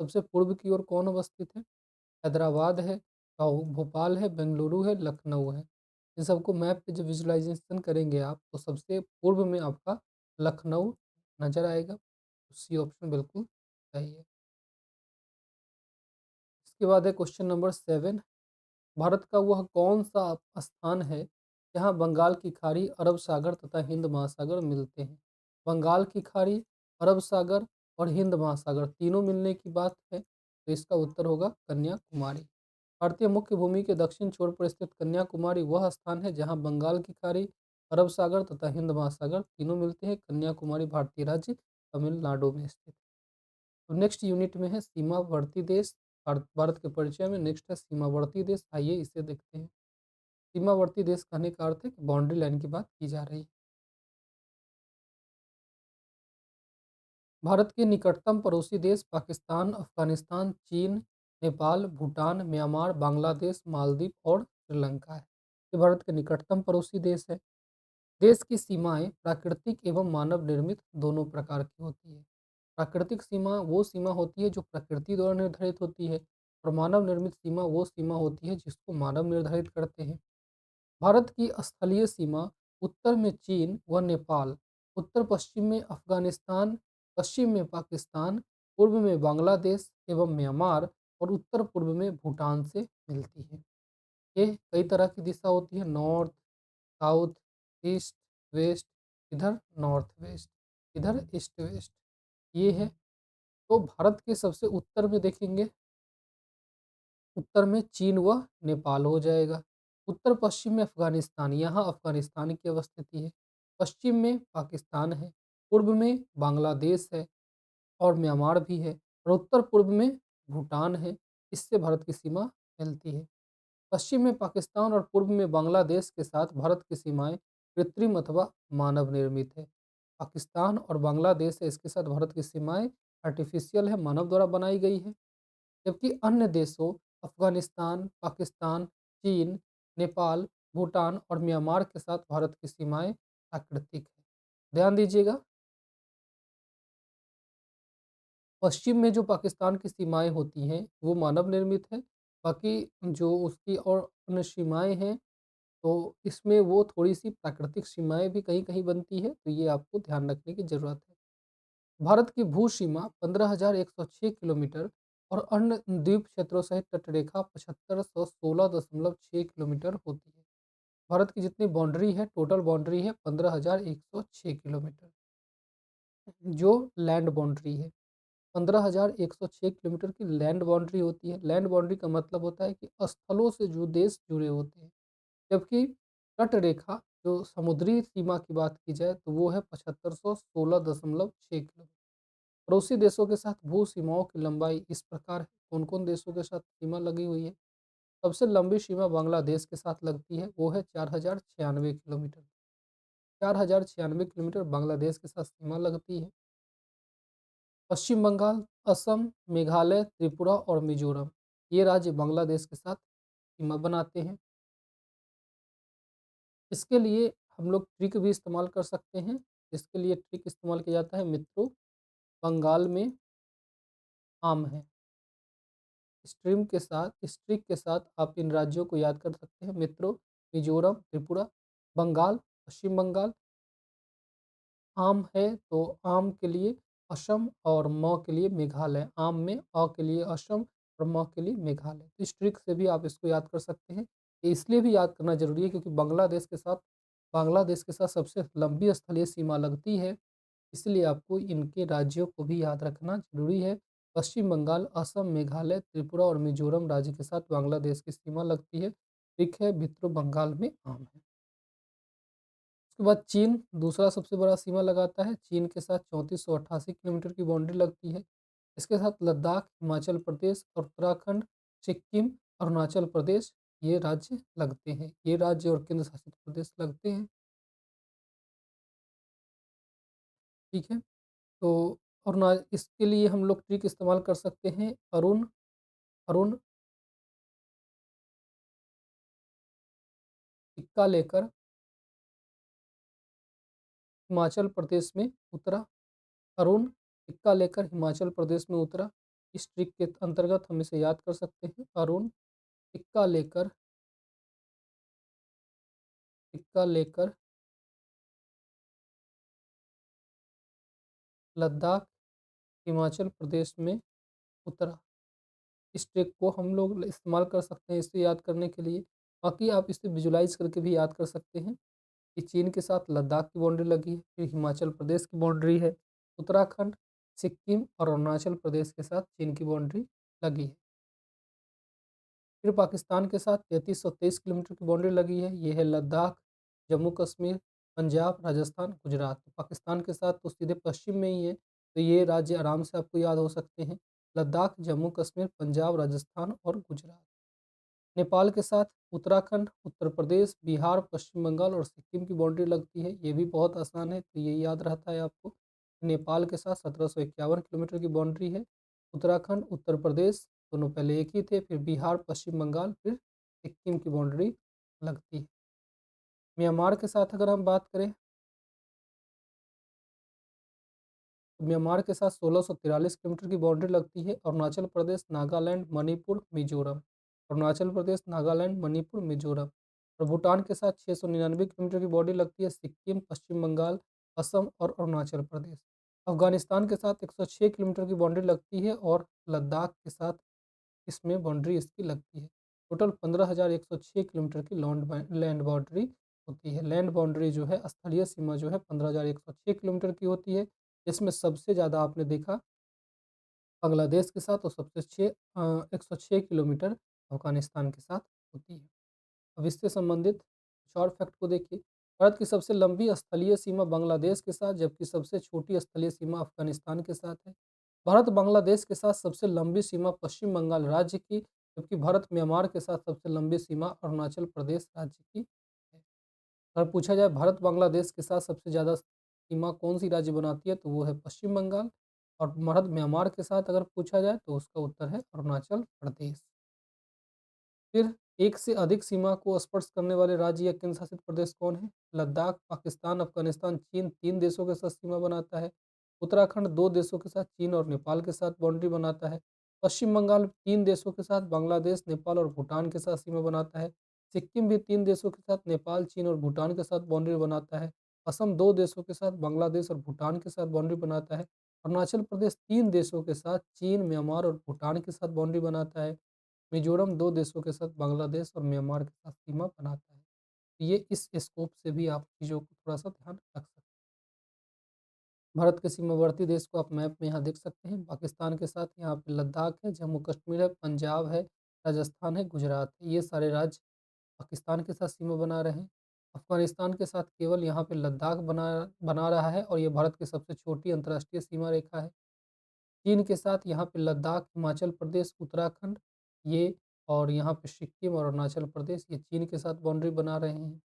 सबसे पूर्व की ओर कौन अवस्थित है? हैदराबाद है, भोपाल है, बेंगलुरु है, लखनऊ है। इन सबको मैप पे जब विजुअलाइज़ेशन करेंगे आप, तो सबसे पूर्व में आपका लखनऊ नज़र आएगा। सी ऑप्शन बिल्कुल सही है। इसके बाद है क्वेश्चन नंबर 7। भारत का वह कौन-सा स्थान है, जहाँ बंगाल की खाड़ी, अरब सागर तथा हिंद महासागर मिलते हैं? बंगाल की खाड़ी, अरब सागर और हिंद महासागर तीनों मिलने की बात है, तो इसका उत्तर होगा कन्याकुमारी। भारतीय मुख्य भूमि के दक्षिण छोर पर स्थित कन्याकुमारी वह स्थान है, जहाँ बंगाल की खाड़ी, अरब सागर तथा हिंद महासागर तीनों मिलते हैं। कन्याकुमारी भारतीय राज्य तमिलनाडु में स्थित है। तो नेक्स्ट यूनिट में है सीमावर्ती देश। भारत के परिचय में नेक्स्ट है सीमावर्ती देश। आइए इसे देखते हैं। सीमावर्ती देश कहने का अर्थ है कि बाउंड्री लाइन की बात की जा रही है। भारत के निकटतम पड़ोसी देश पाकिस्तान, अफगानिस्तान, चीन, नेपाल, भूटान, म्यांमार, बांग्लादेश, मालदीव और श्रीलंका है। ये भारत के निकटतम पड़ोसी देश है। देश की सीमाएं प्राकृतिक एवं मानव निर्मित दोनों प्रकार की होती है। प्राकृतिक सीमा वो सीमा होती है जो प्रकृति द्वारा निर्धारित होती है, और मानव निर्मित सीमा वो सीमा होती है जिसको मानव निर्धारित करते हैं। भारत की स्थलीय सीमा उत्तर में चीन व नेपाल, उत्तर पश्चिम में अफगानिस्तान, पश्चिम में पाकिस्तान, पूर्व में बांग्लादेश एवं म्यांमार और उत्तर पूर्व में भूटान से मिलती है। ये कई तरह की दिशा होती है, नॉर्थ, साउथ, ईस्ट, वेस्ट, इधर नॉर्थ वेस्ट, इधर ईस्ट वेस्ट, ये है। तो भारत के सबसे उत्तर में देखेंगे, उत्तर में चीन व नेपाल हो जाएगा। उत्तर पश्चिम में अफगानिस्तान, यहाँ अफगानिस्तान की अवस्थिति है। पश्चिम में पाकिस्तान है, पूर्व में बांग्लादेश है और म्यांमार भी है, और उत्तर पूर्व में भूटान है। इससे भारत की सीमा मिलती है। पश्चिम में पाकिस्तान और पूर्व में बांग्लादेश के साथ भारत की सीमाएं कृत्रिम अथवा मानव निर्मित है। पाकिस्तान और बांग्लादेश है, इसके साथ भारत की सीमाएं आर्टिफिशियल है, मानव द्वारा बनाई गई है। जबकि अन्य देशों अफगानिस्तान, पाकिस्तान, चीन, नेपाल, भूटान और म्यांमार के साथ भारत की सीमाएं प्राकृतिक है। ध्यान दीजिएगा, पश्चिम में जो पाकिस्तान की सीमाएं होती हैं वो मानव निर्मित है। बाकी जो उसकी और अन्य सीमाएं हैं, तो इसमें वो थोड़ी-सी प्राकृतिक सीमाएँ भी कहीं-कहीं बनती है, तो ये आपको ध्यान रखने की ज़रूरत है। भारत की भू-सीमा 15,106 किलोमीटर और अन्य द्वीप क्षेत्रों सहित तटरेखा 7516.6 किलोमीटर होती है। भारत की जितनी बाउंड्री है, टोटल बाउंड्री है 15,106 किलोमीटर, जो लैंड बाउंड्री है। 15,106 किलोमीटर की लैंड बाउंड्री होती है। लैंड बाउंड्री का मतलब होता है कि स्थलों से जो देश जुड़े होते हैं। जबकि तट रेखा जो समुद्री सीमा की बात की जाए तो वो है 7516.6 किलोमीटर। पड़ोसी देशों के साथ भू सीमाओं की लंबाई इस प्रकार है। कौन कौन देशों के साथ सीमा लगी हुई है? सबसे लंबी सीमा बांग्लादेश के साथ लगती है, वो है 4096 किलोमीटर। 4096 किलोमीटर बांग्लादेश के साथ सीमा लगती है। पश्चिम बंगाल, असम, मेघालय, त्रिपुरा और मिजोरम, ये राज्य बांग्लादेश के साथ सीमा बनाते हैं। इसके लिए हम लोग ट्रिक भी इस्तेमाल कर सकते हैं। इसके लिए ट्रिक इस्तेमाल किया जाता है, मित्रों, बंगाल में आम है। इस ट्रिक के साथ आप इन राज्यों को याद कर सकते हैं, मित्रों, मिजोरम, त्रिपुरा, बंगाल, पश्चिम बंगाल। आम है तो आम के लिए असम और म के लिए मेघालय। आम में अ के लिए असम और म के लिए मेघालय। इस ट्रिक से भी आप इसको याद कर सकते हैं। ये इसलिए भी याद करना ज़रूरी है क्योंकि बांग्लादेश के साथ सबसे लंबी स्थलीय सीमा लगती है। इसलिए आपको इनके राज्यों को भी याद रखना ज़रूरी है। पश्चिम बंगाल, असम, मेघालय, त्रिपुरा और मिजोरम राज्य के साथ बांग्लादेश की सीमा लगती है। ठीक है मित्रों, बंगाल में आम है। उसके बाद चीन दूसरा सबसे बड़ा सीमा लगाता है। चीन के साथ 3488 किलोमीटर की बाउंड्री लगती है। इसके साथ लद्दाख, हिमाचल प्रदेश और उत्तराखंड, सिक्किम, अरुणाचल प्रदेश, ये राज्य लगते हैं। ये राज्य और केंद्र शासित प्रदेश लगते हैं। ठीक है। तो अरुणा इसके लिए हम लोग ट्रिक इस्तेमाल कर सकते हैं। अरुण अरुण सिक्का लेकर हिमाचल प्रदेश में उतरा। अरुण सिक्का लेकर हिमाचल प्रदेश में उतरा। इस ट्रिक के अंतर्गत हम इसे याद कर सकते हैं। अरुण टिक्का लेकर टिक्का लेकर लद्दाख हिमाचल प्रदेश में उतरा। इस ट्रिक को हम लोग इस्तेमाल कर सकते हैं इसे याद करने के लिए। बाकी आप इसे विजुलाइज करके भी याद कर सकते हैं कि चीन के साथ लद्दाख की बाउंड्री लगी है, फिर हिमाचल प्रदेश की बाउंड्री है, उत्तराखंड, सिक्किम और अरुणाचल प्रदेश के साथ चीन की बाउंड्री लगी है। फिर पाकिस्तान के साथ 3323 किलोमीटर की बाउंड्री लगी है, ये है लद्दाख, जम्मू कश्मीर, पंजाब, राजस्थान, गुजरात। तो पाकिस्तान के साथ तो सीधे पश्चिम में ही है, तो ये राज्य आराम से आपको याद हो सकते हैं, लद्दाख, जम्मू कश्मीर, पंजाब, राजस्थान और गुजरात। नेपाल के साथ उत्तराखंड, उत्तर प्रदेश, बिहार, पश्चिम बंगाल और सिक्किम की बाउंड्री लगती है, ये भी बहुत आसान है, तो ये याद रहता है आपको। नेपाल के साथ 1751 किलोमीटर की बाउंड्री है, उत्तराखंड, उत्तर प्रदेश दोनों पहले एक ही थे, फिर बिहार, पश्चिम बंगाल, फिर सिक्किम की बाउंड्री लगती है। म्यांमार के साथ अगर हम बात करें, तो म्यांमार के साथ 1643 किलोमीटर की बाउंड्री लगती है, अरुणाचल प्रदेश, नागालैंड, मणिपुर, मिजोरम। अरुणाचल प्रदेश, नागालैंड, मणिपुर, मिजोरम। और भूटान के साथ 699 किलोमीटर की बाउंड्री लगती है, सिक्किम, पश्चिम बंगाल, असम और अरुणाचल प्रदेश। अफगानिस्तान के साथ 106 किलोमीटर की बाउंड्री लगती है और लद्दाख के साथ इसमें बाउंड्री इसकी लगती है। टोटल 15,106 किलोमीटर की लैंड बाउंड्री होती है। लैंड बाउंड्री जो है, स्थलीय सीमा जो है 15,106 किलोमीटर की होती है। इसमें सबसे ज़्यादा आपने देखा बांग्लादेश के साथ, और सबसे 106 किलोमीटर अफगानिस्तान के साथ होती है। अब इससे संबंधित शॉर्ट फैक्ट को देखिए। भारत की सबसे लंबी स्थलीय सीमा बांग्लादेश के साथ, जबकि सबसे छोटी स्थलीय सीमा अफगानिस्तान के साथ है। भारत बांग्लादेश के साथ सबसे लंबी सीमा पश्चिम बंगाल राज्य की, जबकि भारत म्यांमार के साथ सबसे लंबी सीमा अरुणाचल प्रदेश राज्य की है। अगर पूछा जाए भारत बांग्लादेश के साथ सबसे ज़्यादा सीमा कौन सी राज्य बनाती है, तो वो है पश्चिम बंगाल। और भारत म्यांमार के साथ अगर पूछा जाए, तो उसका उत्तर है अरुणाचल प्रदेश। फिर एक से अधिक सीमा को स्पर्श करने वाले राज्य या केंद्र शासित प्रदेश कौन है? लद्दाख, पाकिस्तान, अफगानिस्तान, चीन 3 देशों के साथ सीमा बनाता है। उत्तराखंड 2 देशों के साथ चीन और नेपाल के साथ बाउंड्री बनाता है। पश्चिम बंगाल 3 देशों के साथ बांग्लादेश, नेपाल और भूटान के साथ सीमा बनाता है। सिक्किम भी 3 देशों के साथ नेपाल, चीन और भूटान के साथ बाउंड्री बनाता है। असम 2 देशों के साथ बांग्लादेश और भूटान के साथ बाउंड्री बनाता है। अरुणाचल प्रदेश 3 देशों के साथ चीन, म्यांमार और भूटान के साथ बाउंड्री बनाता है। मिजोरम 2 देशों के साथ बांग्लादेश और म्यांमार के साथ सीमा बनाता है। ये इस स्कोप से भी आप चीज़ों को थोड़ा-सा ध्यान रख सकते हैं। भारत के सीमावर्ती देश को आप मैप में यहाँ देख सकते हैं। पाकिस्तान के साथ यहाँ पे लद्दाख है, जम्मू कश्मीर है, पंजाब है, राजस्थान है, गुजरात है। ये सारे राज्य पाकिस्तान के साथ सीमा बना रहे हैं। अफ़गानिस्तान के साथ केवल यहाँ पे लद्दाख बना बना रहा है, और ये भारत की सबसे छोटी अंतर्राष्ट्रीय सीमा रेखा है। चीन के साथ यहाँ पे लद्दाख, हिमाचल प्रदेश, उत्तराखंड ये, और यहाँ पे सिक्किम और अरुणाचल प्रदेश ये चीन के साथ बाउंड्री बना रहे हैं।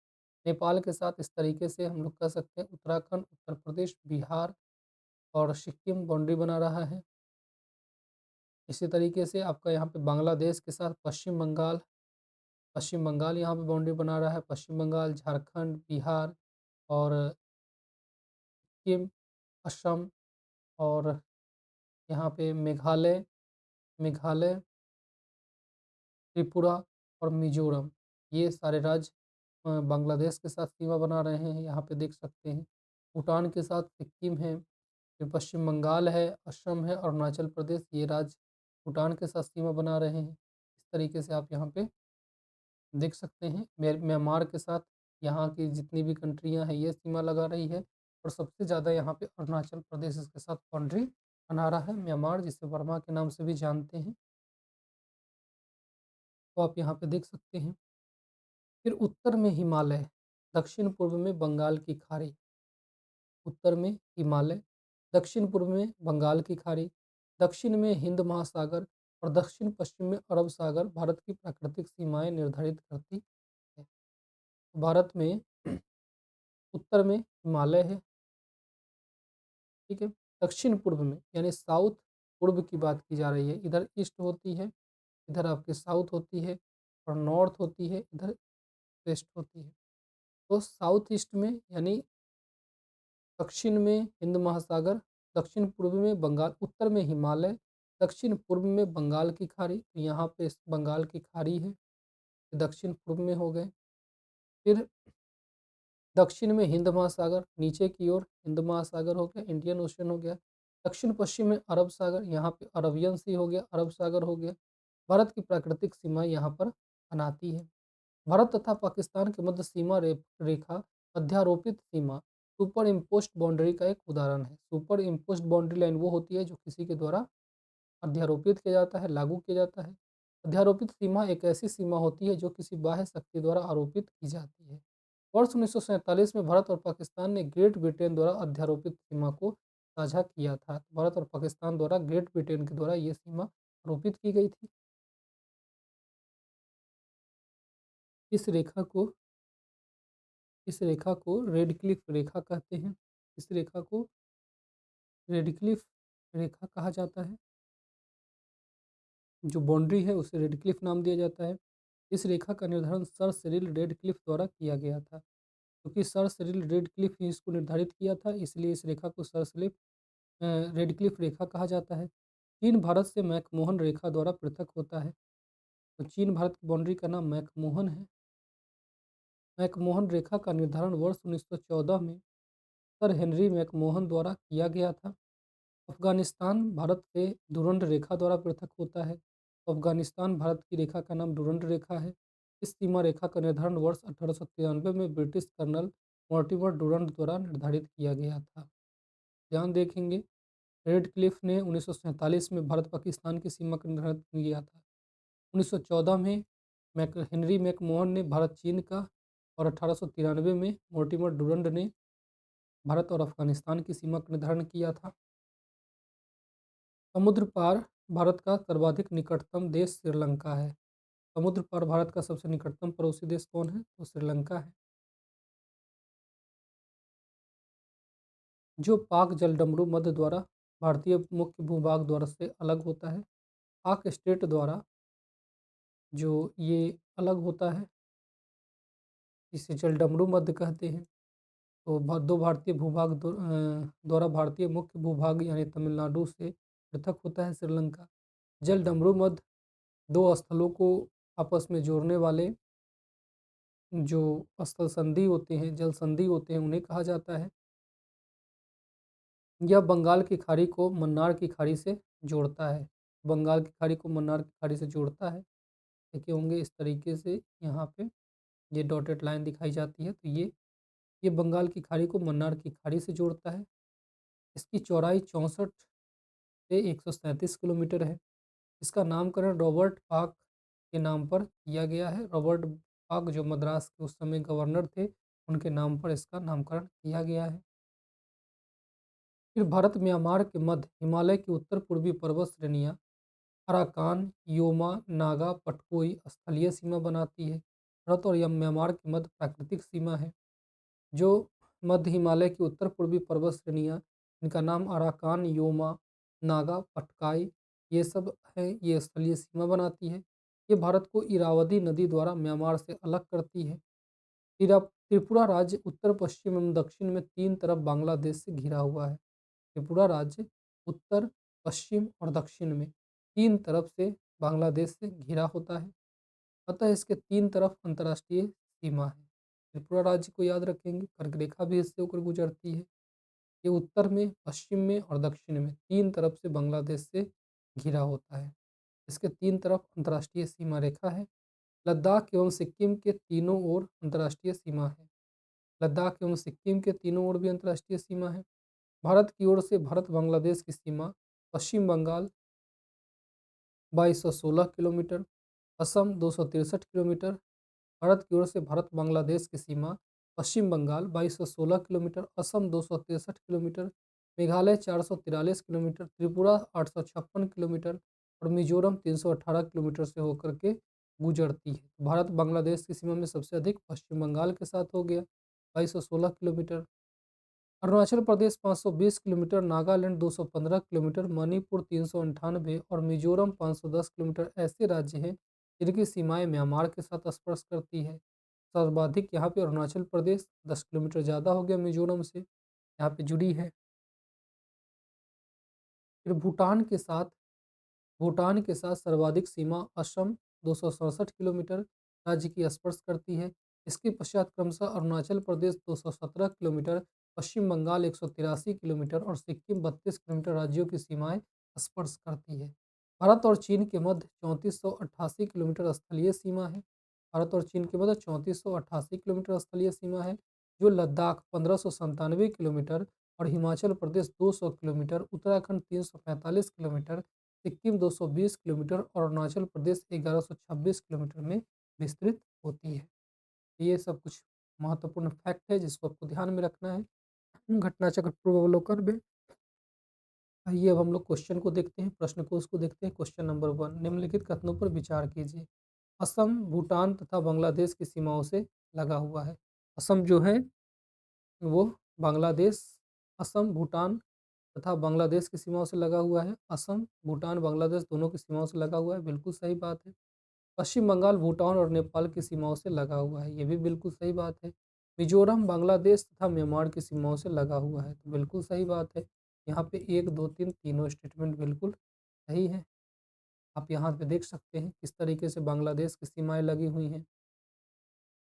नेपाल के साथ इस तरीके से हम लोग कह सकते हैं, उत्तराखंड, उत्तर प्रदेश, बिहार और सिक्किम बाउंड्री बना रहा है। इसी तरीके से आपका यहाँ पे बांग्लादेश के साथ पश्चिम बंगाल यहाँ पे बाउंड्री बना रहा है। पश्चिम बंगाल, झारखंड, बिहार और सिक्किम, असम और यहाँ पे मेघालय मेघालय त्रिपुरा और मिज़ोरम, ये सारे राज्य बांग्लादेश के साथ सीमा बना रहे हैं, यहाँ पे देख सकते हैं। भूटान के साथ सिक्किम है, फिर पश्चिम बंगाल है, असम है, अरुणाचल प्रदेश, ये राज्य भूटान के साथ सीमा बना रहे हैं। इस तरीके से आप यहाँ पे देख सकते हैं। म्यांमार के साथ यहाँ की जितनी भी कंट्रियाँ हैं, ये सीमा लगा रही है, और सबसे ज़्यादा यहाँ पे अरुणाचल प्रदेश इसके साथ बाउंड्री बना रहा है। म्यांमार, जिसे बर्मा के नाम से भी जानते हैं, तो आप यहाँ पे देख सकते हैं। फिर उत्तर में हिमालय, दक्षिण पूर्व में बंगाल की खाड़ी। उत्तर में हिमालय, दक्षिण पूर्व में बंगाल की खाड़ी, दक्षिण में हिंद महासागर और दक्षिण पश्चिम में अरब सागर भारत की प्राकृतिक सीमाएं निर्धारित करती है। भारत में उत्तर में हिमालय है, ठीक है। दक्षिण पूर्व में यानी साउथ पूर्व की बात की जा रही है, इधर ईस्ट होती है, इधर आपकी साउथ होती है, और नॉर्थ होती है, इधर वेस्ट होती है। तो साउथ ईस्ट में यानी दक्षिण में हिंद महासागर, दक्षिण पूर्व में बंगाल, उत्तर में हिमालय, दक्षिण पूर्व में बंगाल की खाड़ी, तो यहाँ पे बंगाल की खाड़ी है, दक्षिण पूर्व में हो गए। फिर दक्षिण में हिंद महासागर, नीचे की ओर हिंद महासागर हो गया, इंडियन ओशन हो गया। दक्षिण पश्चिम में अरब सागर, यहाँ पे अरबियन सी हो गया, अरब सागर हो गया। भारत की प्राकृतिक सीमाएं यहाँ पर बनाती है। भारत तथा पाकिस्तान के मध्य सीमा रेखा अध्यारोपित सीमा सुपर इम्पोस्ट बाउंड्री का एक उदाहरण है। सुपर इम्पोस्ट बाउंड्री लाइन वो होती है जो किसी के द्वारा अध्यारोपित किया जाता है, लागू किया जाता है। अध्यारोपित सीमा एक ऐसी सीमा होती है जो किसी बाह्य शक्ति द्वारा आरोपित की जाती है। वर्ष 1947 में भारत और पाकिस्तान ने ग्रेट ब्रिटेन द्वारा अध्यारोपित सीमा को साझा किया था। भारत और पाकिस्तान द्वारा ग्रेट ब्रिटेन के द्वारा ये सीमा आरोपित की गई थी। इस रेखा को इस रेखा को रेड क्लिफ रेखा कहते हैं। इस रेखा को रेड क्लिफ रेखा कहा जाता है। जो बाउंड्री है उसे रेड क्लिफ नाम दिया जाता है। इस रेखा का निर्धारण सर सिरिल रेडक्लिफ द्वारा किया गया था। क्योंकि सर सिरिल रेडक्लिफ ही इसको निर्धारित किया था, इसलिए इस रेखा को सर सिरिल रेडक्लिफ रेखा कहा जाता है। चीन भारत से मैकमोहन रेखा द्वारा पृथक होता है। तो चीन भारत की बाउंड्री का नाम मैकमोहन है। मैकमोहन रेखा का निर्धारण वर्ष 1914 में सर हेनरी मैकमोहन द्वारा किया गया था। अफगानिस्तान भारत से डुरंड रेखा द्वारा पृथक होता है। अफगानिस्तान भारत की रेखा का नाम डुरंड रेखा है। इस सीमा रेखा का निर्धारण वर्ष 1893 में ब्रिटिश कर्नल मॉर्टिमर डुरंड द्वारा निर्धारित किया गया था। ध्यान देखेंगे, रेड क्लिफ ने 1947 में भारत पाकिस्तान की सीमा का निर्धारित किया था। 1914 में हेनरी मैकमोहन ने भारत चीन का, और 1893 में मॉर्टिमर डुरंड ने भारत और अफगानिस्तान की सीमा का निर्धारण किया था। समुद्र पार भारत का सर्वाधिक निकटतम देश श्रीलंका है। समुद्र पार भारत का सबसे निकटतम पड़ोसी देश कौन है? तो श्रीलंका है। जो पाक जलडमरू मध्य द्वारा भारतीय मुख्य भूभाग द्वारा से अलग होता है। पाक स्टेट द्वारा जो ये अलग होता है, इसे जलडमरू मध्य कहते हैं। तो दो भारतीय भूभाग द्वारा भारतीय मुख्य भूभाग यानी तमिलनाडु से पृथक होता है श्रीलंका। जलडमरू मध्य दो स्थलों को आपस में जोड़ने वाले जो स्थल संधि होते हैं, जल संधि होते हैं, उन्हें कहा जाता है। यह बंगाल की खाड़ी को मन्नार की खाड़ी से जोड़ता है। बंगाल की खाड़ी को मन्नार की खाड़ी से जोड़ता है। देखे होंगे इस तरीके से यहाँ पे ये डॉटेड लाइन दिखाई जाती है। तो ये बंगाल की खाड़ी को मन्नार की खाड़ी से जोड़ता है। इसकी चौड़ाई 64 से 137 किलोमीटर है। इसका नामकरण रॉबर्ट पाक के नाम पर किया गया है। रॉबर्ट पाक जो मद्रास के उस समय गवर्नर थे, उनके नाम पर इसका नामकरण किया गया है। फिर भारत म्यांमार के मध्य हिमालय की उत्तर पूर्वी पर्वत श्रेणियाँ अराकान, योमा, नागा, पटकोई स्थलीय सीमा बनाती है। भारत और म्यांमार के मध्य प्राकृतिक सीमा है। जो मध्य हिमालय की उत्तर पूर्वी पर्वत श्रेणियाँ, इनका नाम अराकान, योमा, नागा, पटकाई ये सब है, ये स्थलीय सीमा बनाती है। ये भारत को इरावदी नदी द्वारा म्यांमार से अलग करती है। त्रिपुरा राज्य उत्तर पश्चिम एवं दक्षिण में तीन तरफ बांग्लादेश से घिरा हुआ है। त्रिपुरा राज्य उत्तर, पश्चिम और दक्षिण में तीन तरफ से बांग्लादेश से घिरा होता है। अतः इसके तीन तरफ अंतर्राष्ट्रीय सीमा है। त्रिपुरा राज्य को याद रखेंगे, कर्क रेखा भी इससे होकर गुजरती है। ये उत्तर में, पश्चिम में और दक्षिण में तीन तरफ से बांग्लादेश से घिरा होता है। इसके तीन तरफ अंतर्राष्ट्रीय सीमा रेखा है। लद्दाख एवं सिक्किम के तीनों ओर अंतर्राष्ट्रीय सीमा है। लद्दाख एवं सिक्किम के तीनों ओर भी अंतर्राष्ट्रीय सीमा है। भारत की ओर से भारत बांग्लादेश की सीमा पश्चिम बंगाल 2216 किलोमीटर, असम 263 किलोमीटर। भारत की ओर से भारत बांग्लादेश की सीमा Paschim Bangal 2216 kilometre, Assam 263 kilometre, Meghalaya 443 kilometre, Tripura 856 kilometre और मिजोरम 318 किलोमीटर से होकर के गुजरती है। भारत बांग्लादेश की सीमा में सबसे अधिक पश्चिम बंगाल के साथ हो गया 2216 kilometre. Arunachal Pradesh 520 kilometre, Nagaland 215 kilometre, Manipur 398 और मिजोरम 510 किलोमीटर ऐसे राज्य हैं जिनकी सीमाएं म्यांमार के साथ स्पर्श करती है। सर्वाधिक यहाँ पे अरुणाचल प्रदेश 10 किलोमीटर ज़्यादा हो गया मिजोरम से, यहाँ पे जुड़ी है। फिर भूटान के साथ भूटान के साथ सर्वाधिक सीमा असम 267 किलोमीटर राज्य की स्पर्श करती है। इसके पश्चात क्रमशः अरुणाचल प्रदेश 217 किलोमीटर, पश्चिम बंगाल 183 किलोमीटर और सिक्किम 32 किलोमीटर राज्यों की सीमाएं स्पर्श करती है। भारत और चीन के मध्य 3488 किलोमीटर स्थलीय सीमा है। भारत और चीन के मध्य 3488 किलोमीटर स्थलीय सीमा है, जो लद्दाख 1597 किलोमीटर और Himachal Pradesh 200 kilometre, Uttarakhand 345 kilometre, Sikkim 220 kilometre और अरुणाचल प्रदेश 1126 किलोमीटर में विस्तृत होती है। ये सब कुछ महत्वपूर्ण फैक्ट है जिसको आपको ध्यान में रखना है घटना चक्र पूर्वावलोकन में। आइए अब हम लोग क्वेश्चन को देखते हैं, प्रश्न को उसको देखते हैं। क्वेश्चन नंबर 1, निम्नलिखित कथनों पर विचार कीजिए। असम भूटान तथा बांग्लादेश की सीमाओं से लगा हुआ है। असम जो है वो बांग्लादेश, असम भूटान तथा बांग्लादेश की सीमाओं से लगा हुआ है। असम भूटान बांग्लादेश दोनों की सीमाओं से लगा हुआ है, बिल्कुल सही बात है। पश्चिम बंगाल भूटान और नेपाल की सीमाओं से लगा हुआ है, ये भी बिल्कुल सही बात है। मिजोरम बांग्लादेश तथा म्यांमार की सीमाओं से लगा हुआ है, तो बिल्कुल सही बात है। यहाँ पे 1, 2, 3 तीनों स्टेटमेंट बिल्कुल सही है। आप यहाँ पे देख सकते हैं किस तरीके से बांग्लादेश की सीमाएं लगी हुई हैं,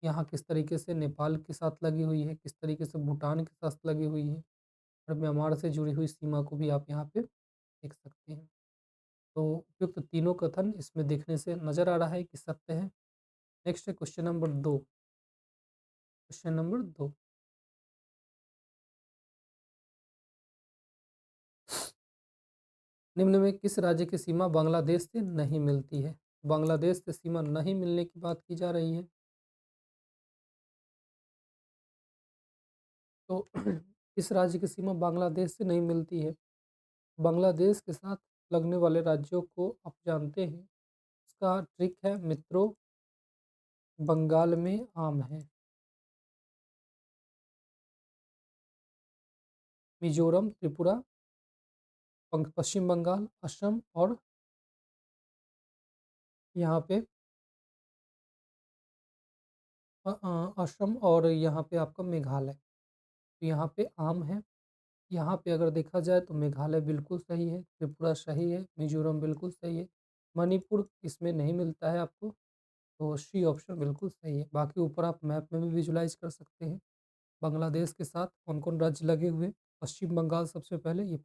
यहाँ किस तरीके से नेपाल के साथ लगी हुई है, किस तरीके से भूटान के साथ लगी हुई है और म्यांमार से जुड़ी हुई सीमा को भी आप यहाँ पे देख सकते हैं। तो उपयुक्त तीनों कथन इसमें देखने से नजर आ रहा है कि सत्य है। नेक्स्ट है क्वेश्चन नंबर 2। क्वेश्चन नंबर 2, निम्न में किस राज्य की सीमा बांग्लादेश से नहीं मिलती है? बांग्लादेश से सीमा नहीं मिलने की बात की जा रही है। तो किस राज्य की सीमा बांग्लादेश से नहीं मिलती है? बांग्लादेश के साथ लगने वाले राज्यों को आप जानते हैं, इसका ट्रिक है मित्रों, बंगाल में आम है। मिजोरम, त्रिपुरा, पश्चिम बंगाल, असम और यहाँ पे असम और यहाँ पे आपका मेघालय। तो यहाँ पे आम है। यहाँ पे अगर देखा जाए तो मेघालय बिल्कुल सही है, त्रिपुरा सही है, मिजोरम बिल्कुल सही है, मणिपुर इसमें नहीं मिलता है आपको, तो सी ऑप्शन बिल्कुल सही है। बाकी ऊपर आप मैप में भी विजुलाइज कर सकते हैं बांग्लादेश के साथ कौन कौन राज्य लगे हुए। पश्चिम बंगाल सबसे पहले, ये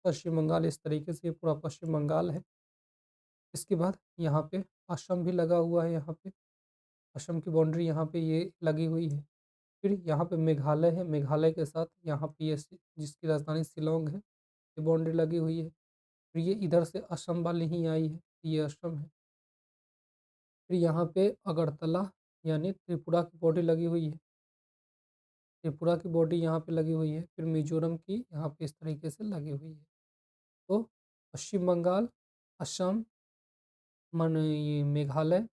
पश्चिम बंगाल इस तरीके से ये पूरा पश्चिम बंगाल है। इसके बाद यहाँ पे असम भी लगा हुआ है, यहाँ पे असम की बाउंड्री यहाँ पे ये लगी हुई है। फिर यहाँ पे मेघालय है, मेघालय के साथ यहाँ पे ये जिसकी राजधानी शिलोंग है, ये बाउंड्री लगी हुई है। फिर ये इधर से असम वाली ही आई है, ये असम है। फिर यहाँ पे अगरतला यानी त्रिपुरा की बॉर्डर लगी हुई है, त्रिपुरा की बॉर्डर यहाँ पे लगी हुई है। फिर मिजोरम की यहाँ पे इस तरीके से लगी हुई है। तो पश्चिम बंगाल, असम, ये मेघालय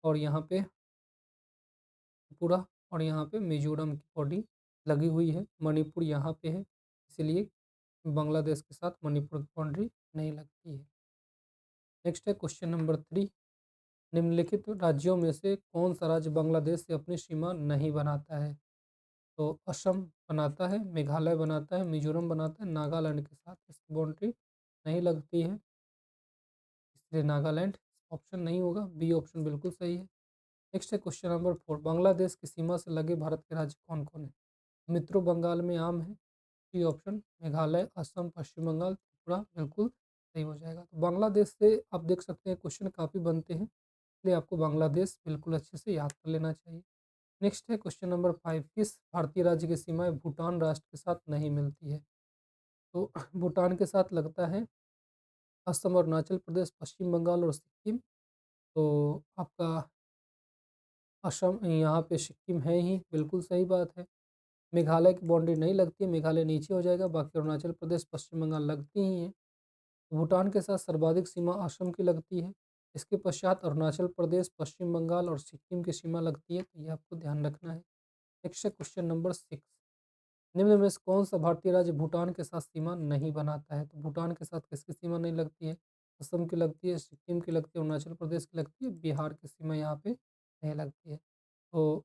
और यहाँ पे त्रिपुरा और यहाँ पे मिजोरम की बॉर्डर लगी हुई है। मणिपुर यहाँ पे है, इसलिए बांग्लादेश के साथ मणिपुर की बाउंड्री नहीं लगती है। नेक्स्ट है क्वेश्चन नंबर 3, निम्नलिखित राज्यों में से कौन सा राज्य बांग्लादेश से अपनी सीमा नहीं बनाता है? तो असम बनाता है, मेघालय बनाता है, मिजोरम बनाता है, नागालैंड के साथ इसकी बाउंड्री नहीं लगती है, इसलिए नागालैंड ऑप्शन नहीं होगा, बी ऑप्शन बिल्कुल सही है। नेक्स्ट है क्वेश्चन नंबर 4, बांग्लादेश की सीमा से लगे भारत के राज्य कौन कौन है? मित्रों बंगाल में आम है, सी ऑप्शन, मेघालय, असम, पश्चिम बंगाल, त्रिपुरा बिल्कुल सही हो जाएगा। तो बांग्लादेश से आप देख सकते हैं क्वेश्चन काफ़ी बनते हैं, इसलिए आपको बांग्लादेश बिल्कुल अच्छे से याद कर लेना चाहिए। नेक्स्ट है क्वेश्चन नंबर 5, किस भारतीय राज्य की सीमाएं भूटान राष्ट्र के साथ नहीं मिलती है? तो भूटान के साथ लगता है असम, अरुणाचल प्रदेश, पश्चिम बंगाल और सिक्किम। तो आपका असम यहाँ पे सिक्किम है ही, बिल्कुल सही बात है। मेघालय की बाउंड्री नहीं लगती है, मेघालय नीचे हो जाएगा, बाकी अरुणाचल प्रदेश, पश्चिम बंगाल लगती ही हैं। भूटान के साथ सर्वाधिक सीमा असम की लगती है। इसके पश्चात अरुणाचल प्रदेश, पश्चिम बंगाल और सिक्किम की सीमा लगती है, तो ये आपको ध्यान रखना है। नेक्स्ट है क्वेश्चन नंबर 6, निम्न में से कौन सा भारतीय राज्य भूटान के साथ सीमा नहीं बनाता है? तो भूटान के साथ किसकी सीमा नहीं लगती है? असम की लगती है, सिक्किम की लगती है, अरुणाचल प्रदेश की लगती है, बिहार की सीमा यहाँ पे नहीं लगती है। तो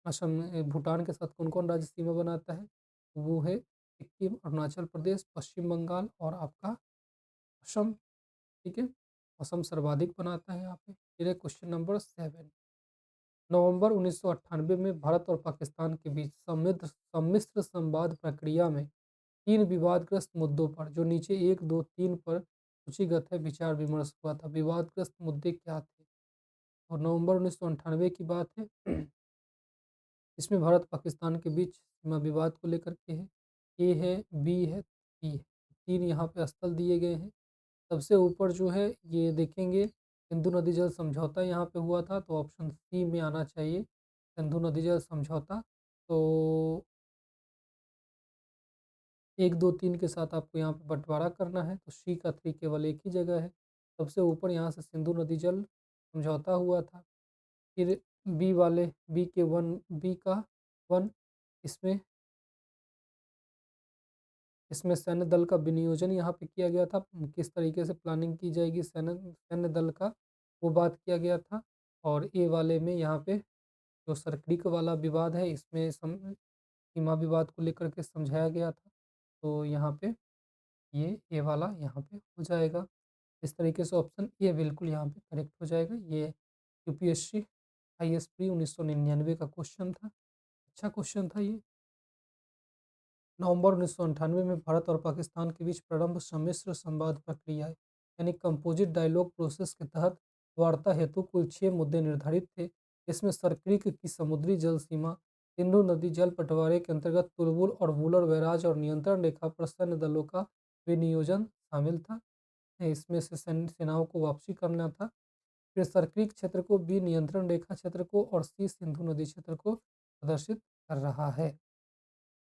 असम भूटान के साथ कौन कौन राज्य सीमा बनाता है? वो है सिक्किम, अरुणाचल प्रदेश, पश्चिम बंगाल और आपका असम। ठीक है। असम सर्वाधिक बनाता है यहाँ पे। फिर है क्वेश्चन नंबर 7। नवंबर 1998 में भारत और पाकिस्तान के बीच सम्मिश्र संवाद प्रक्रिया में 3 विवादग्रस्त मुद्दों पर, जो नीचे 1, 2, 3 पर सूचीगत है, विचार विमर्श हुआ था। विवादग्रस्त मुद्दे क्या थे? और नवंबर 1998 की बात है। इसमें भारत पाकिस्तान के बीच सीमा विवाद को लेकर के है। ए है, बी है, सी है। 3 यहाँ पे स्थल दिए गए हैं। सबसे ऊपर जो है ये देखेंगे, सिंधु नदी जल समझौता यहाँ पे हुआ था, तो ऑप्शन सी में आना चाहिए, सिंधु नदी जल समझौता। तो 1, 2, 3 के साथ आपको यहाँ पे बंटवारा करना है, तो सी का 3 केवल एक ही जगह है। सबसे ऊपर यहाँ से सिंधु नदी जल समझौता हुआ था। फिर बी वाले, बी के 1, बी का 1, इसमें इसमें सैन्य दल का विनियोजन यहाँ पे किया गया था। किस तरीके से प्लानिंग की जाएगी सैन्य सैन्य दल का, वो बात किया गया था। और ए वाले में यहाँ पे जो सर्करिक वाला विवाद है, इसमें सीमा विवाद को लेकर के समझाया गया था। तो यहाँ पे ये ए वाला यहाँ पे हो जाएगा। इस तरीके से ऑप्शन ए बिल्कुल यहाँ पे करेक्ट हो जाएगा। ये यूपीएससी आईएएस प्री 1999 का क्वेश्चन था। अच्छा क्वेश्चन था ये। नवंबर 1998 में भारत और पाकिस्तान के बीच प्रारंभ सम्मिश्र संवाद प्रक्रिया यानी कंपोजिट डायलॉग प्रोसेस के तहत वार्ता हेतु कुल 6 मुद्दे निर्धारित थे। इसमें सरक्रिक की समुद्री जल सीमा, सिंधु नदी जल बंटवारे के अंतर्गत तुलबुल और वुलर बैराज और नियंत्रण रेखा पर सैन्य दलों का विनियोजन शामिल था। इसमें से सैन्य सेनाओं को वापसी करना था। फिर सर्करिक क्षेत्र को, बी नियंत्रण रेखा क्षेत्र को, और सी सिंधु नदी क्षेत्र को प्रदर्शित कर रहा है।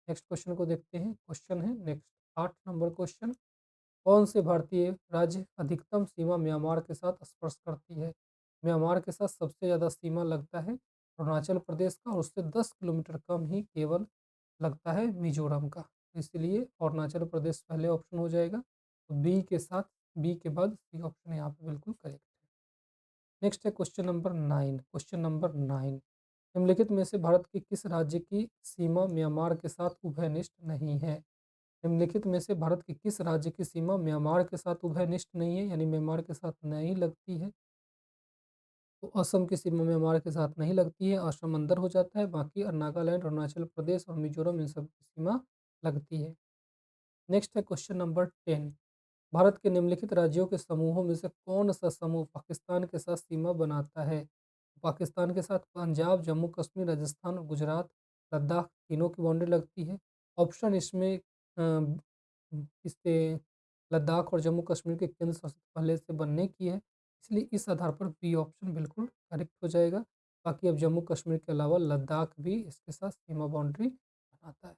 नेक्स्ट क्वेश्चन को देखते हैं। क्वेश्चन है नेक्स्ट 8 नंबर क्वेश्चन। कौन से भारतीय राज्य अधिकतम सीमा म्यांमार के साथ स्पर्श करती है? म्यांमार के साथ सबसे ज़्यादा सीमा लगता है अरुणाचल प्रदेश का, और उससे 10 किलोमीटर कम ही केवल लगता है मिजोरम का। इसलिए अरुणाचल प्रदेश पहले ऑप्शन हो जाएगा। तो बी के साथ, बी के बाद सी ऑप्शन यहाँ पे बिल्कुल करेक्ट है। नेक्स्ट है क्वेश्चन नंबर 9। क्वेश्चन नंबर 9, निम्नलिखित में से भारत के किस राज्य की सीमा म्यांमार के साथ उभयनिष्ठ नहीं है? निम्नलिखित में से भारत के किस राज्य की सीमा म्यांमार के साथ उभयनिष्ठ नहीं है, यानी म्यांमार के साथ नहीं लगती है? तो असम की सीमा म्यांमार के साथ नहीं लगती है, असम अंदर हो जाता है। बाकी और नागालैंड, अरुणाचल प्रदेश और मिजोरम, इन सब की सीमा लगती है। नेक्स्ट है क्वेश्चन नंबर 10। भारत के निम्नलिखित राज्यों के समूहों में से कौन सा समूह पाकिस्तान के साथ सीमा बनाता है? पाकिस्तान के साथ पंजाब, जम्मू कश्मीर, राजस्थान और गुजरात, लद्दाख, तीनों की बाउंड्री लगती है। ऑप्शन इसमें इससे लद्दाख और जम्मू कश्मीर के केंद्र शासित पहले से बनने की है, इसलिए इस आधार पर बी ऑप्शन बिल्कुल करेक्ट हो जाएगा। बाकी अब जम्मू कश्मीर के अलावा लद्दाख भी इसके साथ सीमा बाउंड्री बनाता है।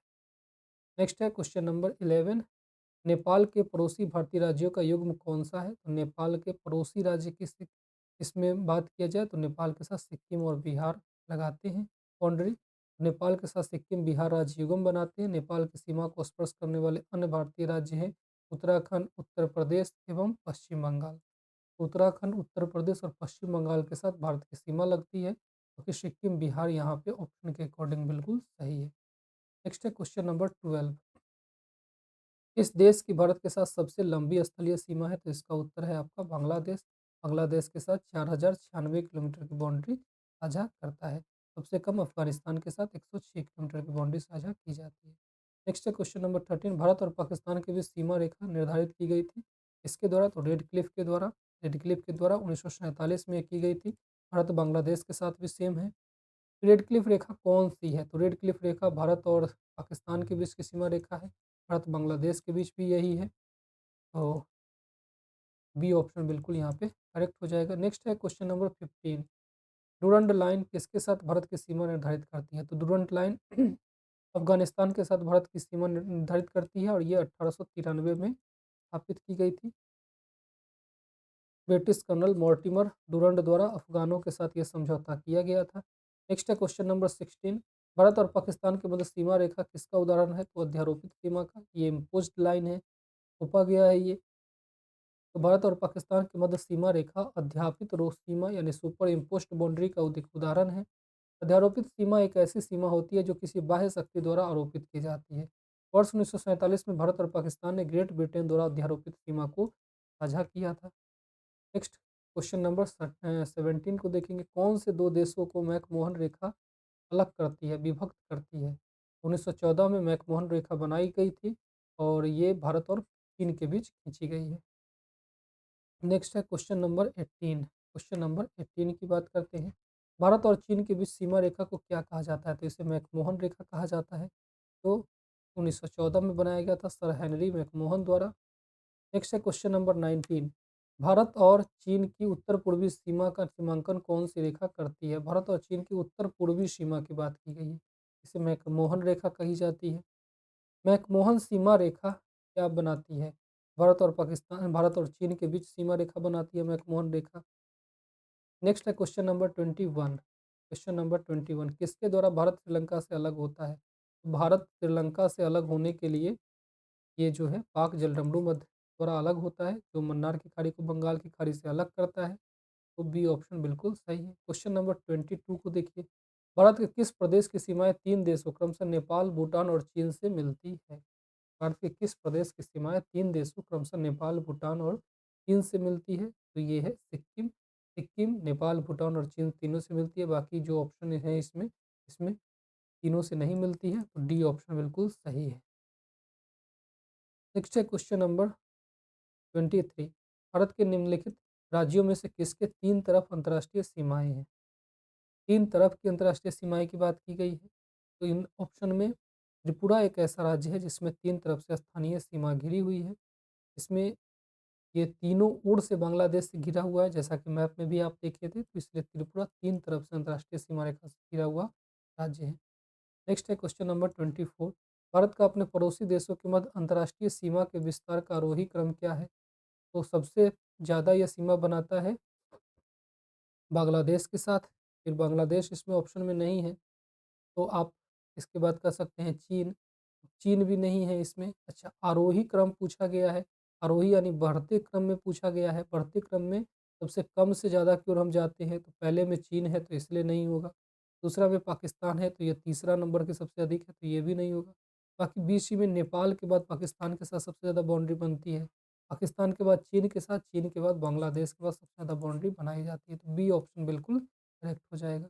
नेक्स्ट है क्वेश्चन नंबर 11। नेपाल के पड़ोसी भारतीय राज्यों का युग्म कौन सा है? तो नेपाल के पड़ोसी राज्य की इसमें बात किया जाए तो नेपाल के साथ सिक्किम और बिहार लगाते हैं बाउंड्री। नेपाल के साथ सिक्किम, बिहार राज्य युग्म बनाते हैं। नेपाल की सीमा को स्पर्श करने वाले अन्य भारतीय राज्य हैं उत्तराखंड, उत्तर प्रदेश एवं पश्चिम बंगाल। उत्तराखंड, उत्तर प्रदेश और पश्चिम बंगाल के साथ भारत की सीमा लगती है, क्योंकि सिक्किम, बिहार यहाँ पे ऑप्शन के अकॉर्डिंग बिल्कुल सही है। नेक्स्ट है क्वेश्चन नंबर 12। इस देश की भारत के साथ सबसे लंबी स्थलीय सीमा है? तो इसका उत्तर है आपका बांग्लादेश। बांग्लादेश के साथ 4096 किलोमीटर की बाउंड्री साझा करता है। सबसे कम अफगानिस्तान के साथ 106 किलोमीटर की बाउंड्री साझा की जाती है। नेक्स्ट है क्वेश्चन नंबर 13। भारत और पाकिस्तान के बीच सीमा रेखा निर्धारित की गई थी इसके द्वारा? तो रेड क्लिफ के द्वारा 1947 में की गई थी। भारत बांग्लादेश के साथ भी सेम है। रेड क्लिफ रेखा कौन सी है? तो रेड क्लिफ रेखा भारत और पाकिस्तान के बीच की सीमा रेखा है। भारत बांग्लादेश के बीच भी यही है। तो बी ऑप्शन बिल्कुल यहाँ पे करेक्ट हो जाएगा। नेक्स्ट है क्वेश्चन नंबर 15। डूरंड लाइन किसके साथ भारत की सीमा निर्धारित करती है? तो डूरंड लाइन अफगानिस्तान के साथ भारत की सीमा निर्धारित करती है, और ये 1893 में स्थापित की गई थी। ब्रिटिश कर्नल मॉर्टिमर डूरंड द्वारा अफगानों के साथ ये समझौता किया गया था। नेक्स्ट है क्वेश्चन नंबर 16। भारत और पाकिस्तान के मध्य सीमा रेखा किसका उदाहरण है? तो अध्यारोपित सीमा का। ये इम्पोज्ड लाइन है, थोपा गया है ये। तो भारत और पाकिस्तान के मध्य सीमा रेखा अध्यापित रो सीमा यानी सुपर इम्पोस्ट बाउंड्री का उदाहरण है। अध्यारोपित सीमा एक ऐसी सीमा होती है जो किसी बाह्य शक्ति द्वारा आरोपित की जाती है। वर्ष 1947 में भारत और पाकिस्तान ने ग्रेट ब्रिटेन द्वारा अध्यारोपित सीमा को साझा किया था। नेक्स्ट क्वेश्चन नंबर 17 को देखेंगे, कौन से 2 देशों को मैकमोहन रेखा अलग करती है, विभक्त करती है? 1914 में मैकमोहन रेखा बनाई गई थी और ये भारत और चीन के बीच खींची गई है। नेक्स्ट है क्वेश्चन नंबर 18। क्वेश्चन नंबर 18 की बात करते हैं। भारत और चीन के बीच सीमा रेखा को क्या कहा जाता है? तो इसे मैकमोहन रेखा कहा जाता है। तो 1914 में बनाया गया था सर हेनरी मैकमोहन द्वारा। नेक्स्ट है क्वेश्चन नंबर 19। भारत और चीन की उत्तर पूर्वी सीमा का सीमांकन कौन सी रेखा करती है? भारत और चीन की उत्तर पूर्वी सीमा की बात की गई है। इसे मैकमोहन रेखा कही जाती है। मैकमोहन सीमा रेखा क्या बनाती है? भारत और चीन के बीच सीमा रेखा बनाती है मैकमोहन रेखा। नेक्स्ट है क्वेश्चन नंबर 21। क्वेश्चन नंबर 21, किसके द्वारा भारत श्रीलंका से अलग होता है? भारत श्रीलंका से अलग होने के लिए ये जो है पाक जलडमरू मध्य द्वारा अलग होता है, जो मन्नार की खाड़ी को बंगाल की खाड़ी से अलग करता है। तो बी ऑप्शन बिल्कुल सही है। क्वेश्चन नंबर 22 को देखिए, भारत के किस प्रदेश की सीमाएं 3 देशों क्रमशः नेपाल, भूटान और चीन से मिलती है? भारत के किस प्रदेश की सीमाएं 3 देशों क्रमशः नेपाल, भूटान और चीन से मिलती है? तो ये है सिक्किम। सिक्किम नेपाल, भूटान और चीन तीनों से मिलती है। बाकी जो ऑप्शन है इसमें इसमें तीनों से नहीं मिलती है, तो डी ऑप्शन बिल्कुल सही है। नेक्स्ट है क्वेश्चन नंबर 23। भारत के निम्नलिखित राज्यों में से किसके 3 तरफ अंतर्राष्ट्रीय सीमाएं हैं? 3 तरफ की अंतर्राष्ट्रीय सीमाएं की बात की गई है। तो इन ऑप्शन में त्रिपुरा एक ऐसा राज्य है जिसमें 3 तरफ से स्थानीय सीमा घिरी हुई है। इसमें ये तीनों ओर से बांग्लादेश से घिरा हुआ है, जैसा कि मैप में भी आप देखे थे, तो इसलिए त्रिपुरा 3 तरफ से अंतर्राष्ट्रीय सीमा रेखा से घिरा हुआ राज्य है। नेक्स्ट है क्वेश्चन नंबर 24। भारत का अपने पड़ोसी देशों के मध्य अंतर्राष्ट्रीय सीमा के विस्तार का आरोही क्रम क्या है? तो सबसे ज़्यादा यह सीमा बनाता है बांग्लादेश के साथ, फिर बांग्लादेश इसमें ऑप्शन में नहीं है। तो आप इसके बाद कर सकते हैं चीन, चीन भी नहीं है इसमें। अच्छा, आरोही क्रम पूछा गया है, आरोही यानी बढ़ते क्रम में पूछा गया है। बढ़ते क्रम में सबसे कम से ज़्यादा की ओर हम जाते हैं, तो पहले में चीन है तो इसलिए नहीं होगा। दूसरा में पाकिस्तान है तो ये तीसरा नंबर के सबसे अधिक है, तो ये भी नहीं होगा। बाकी बीच में नेपाल के बाद पाकिस्तान के साथ सबसे ज़्यादा बाउंड्री बनती है। पाकिस्तान के बाद चीन के साथ, चीन के बाद बांग्लादेश के बाद सबसे ज़्यादा बाउंड्री बनाई जाती है, तो बी ऑप्शन बिल्कुल करेक्ट हो जाएगा।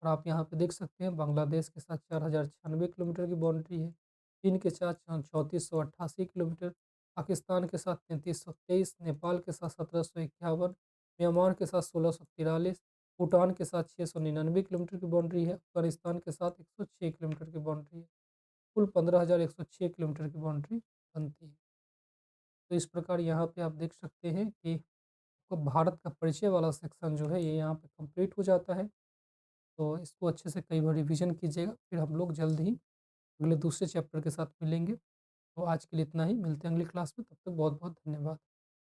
और आप यहाँ पे देख सकते हैं बांग्लादेश के साथ 4096 किलोमीटर की बाउंड्री है, चीन के साथ 3488 किलोमीटर, पाकिस्तान के साथ 3323, नेपाल के साथ 1751, म्यांमार के साथ 1643, भूटान के साथ 699 किलोमीटर की बाउंड्री है, अफगानिस्तान के साथ 106 किलोमीटर की बाउंड्री है। कुल 15,106 किलोमीटर की बाउंड्री बनती है। तो इस प्रकार यहाँ पे आप देख सकते हैं कि आपको भारत का परिचय वाला सेक्शन जो है ये यहाँ पे कंप्लीट हो जाता है। तो इसको अच्छे से कई बार रिवीजन कीजिएगा, फिर हम लोग जल्द ही अगले दूसरे चैप्टर के साथ मिलेंगे। तो आज के लिए इतना ही, मिलते हैं अगली क्लास में, तब तक बहुत बहुत धन्यवाद।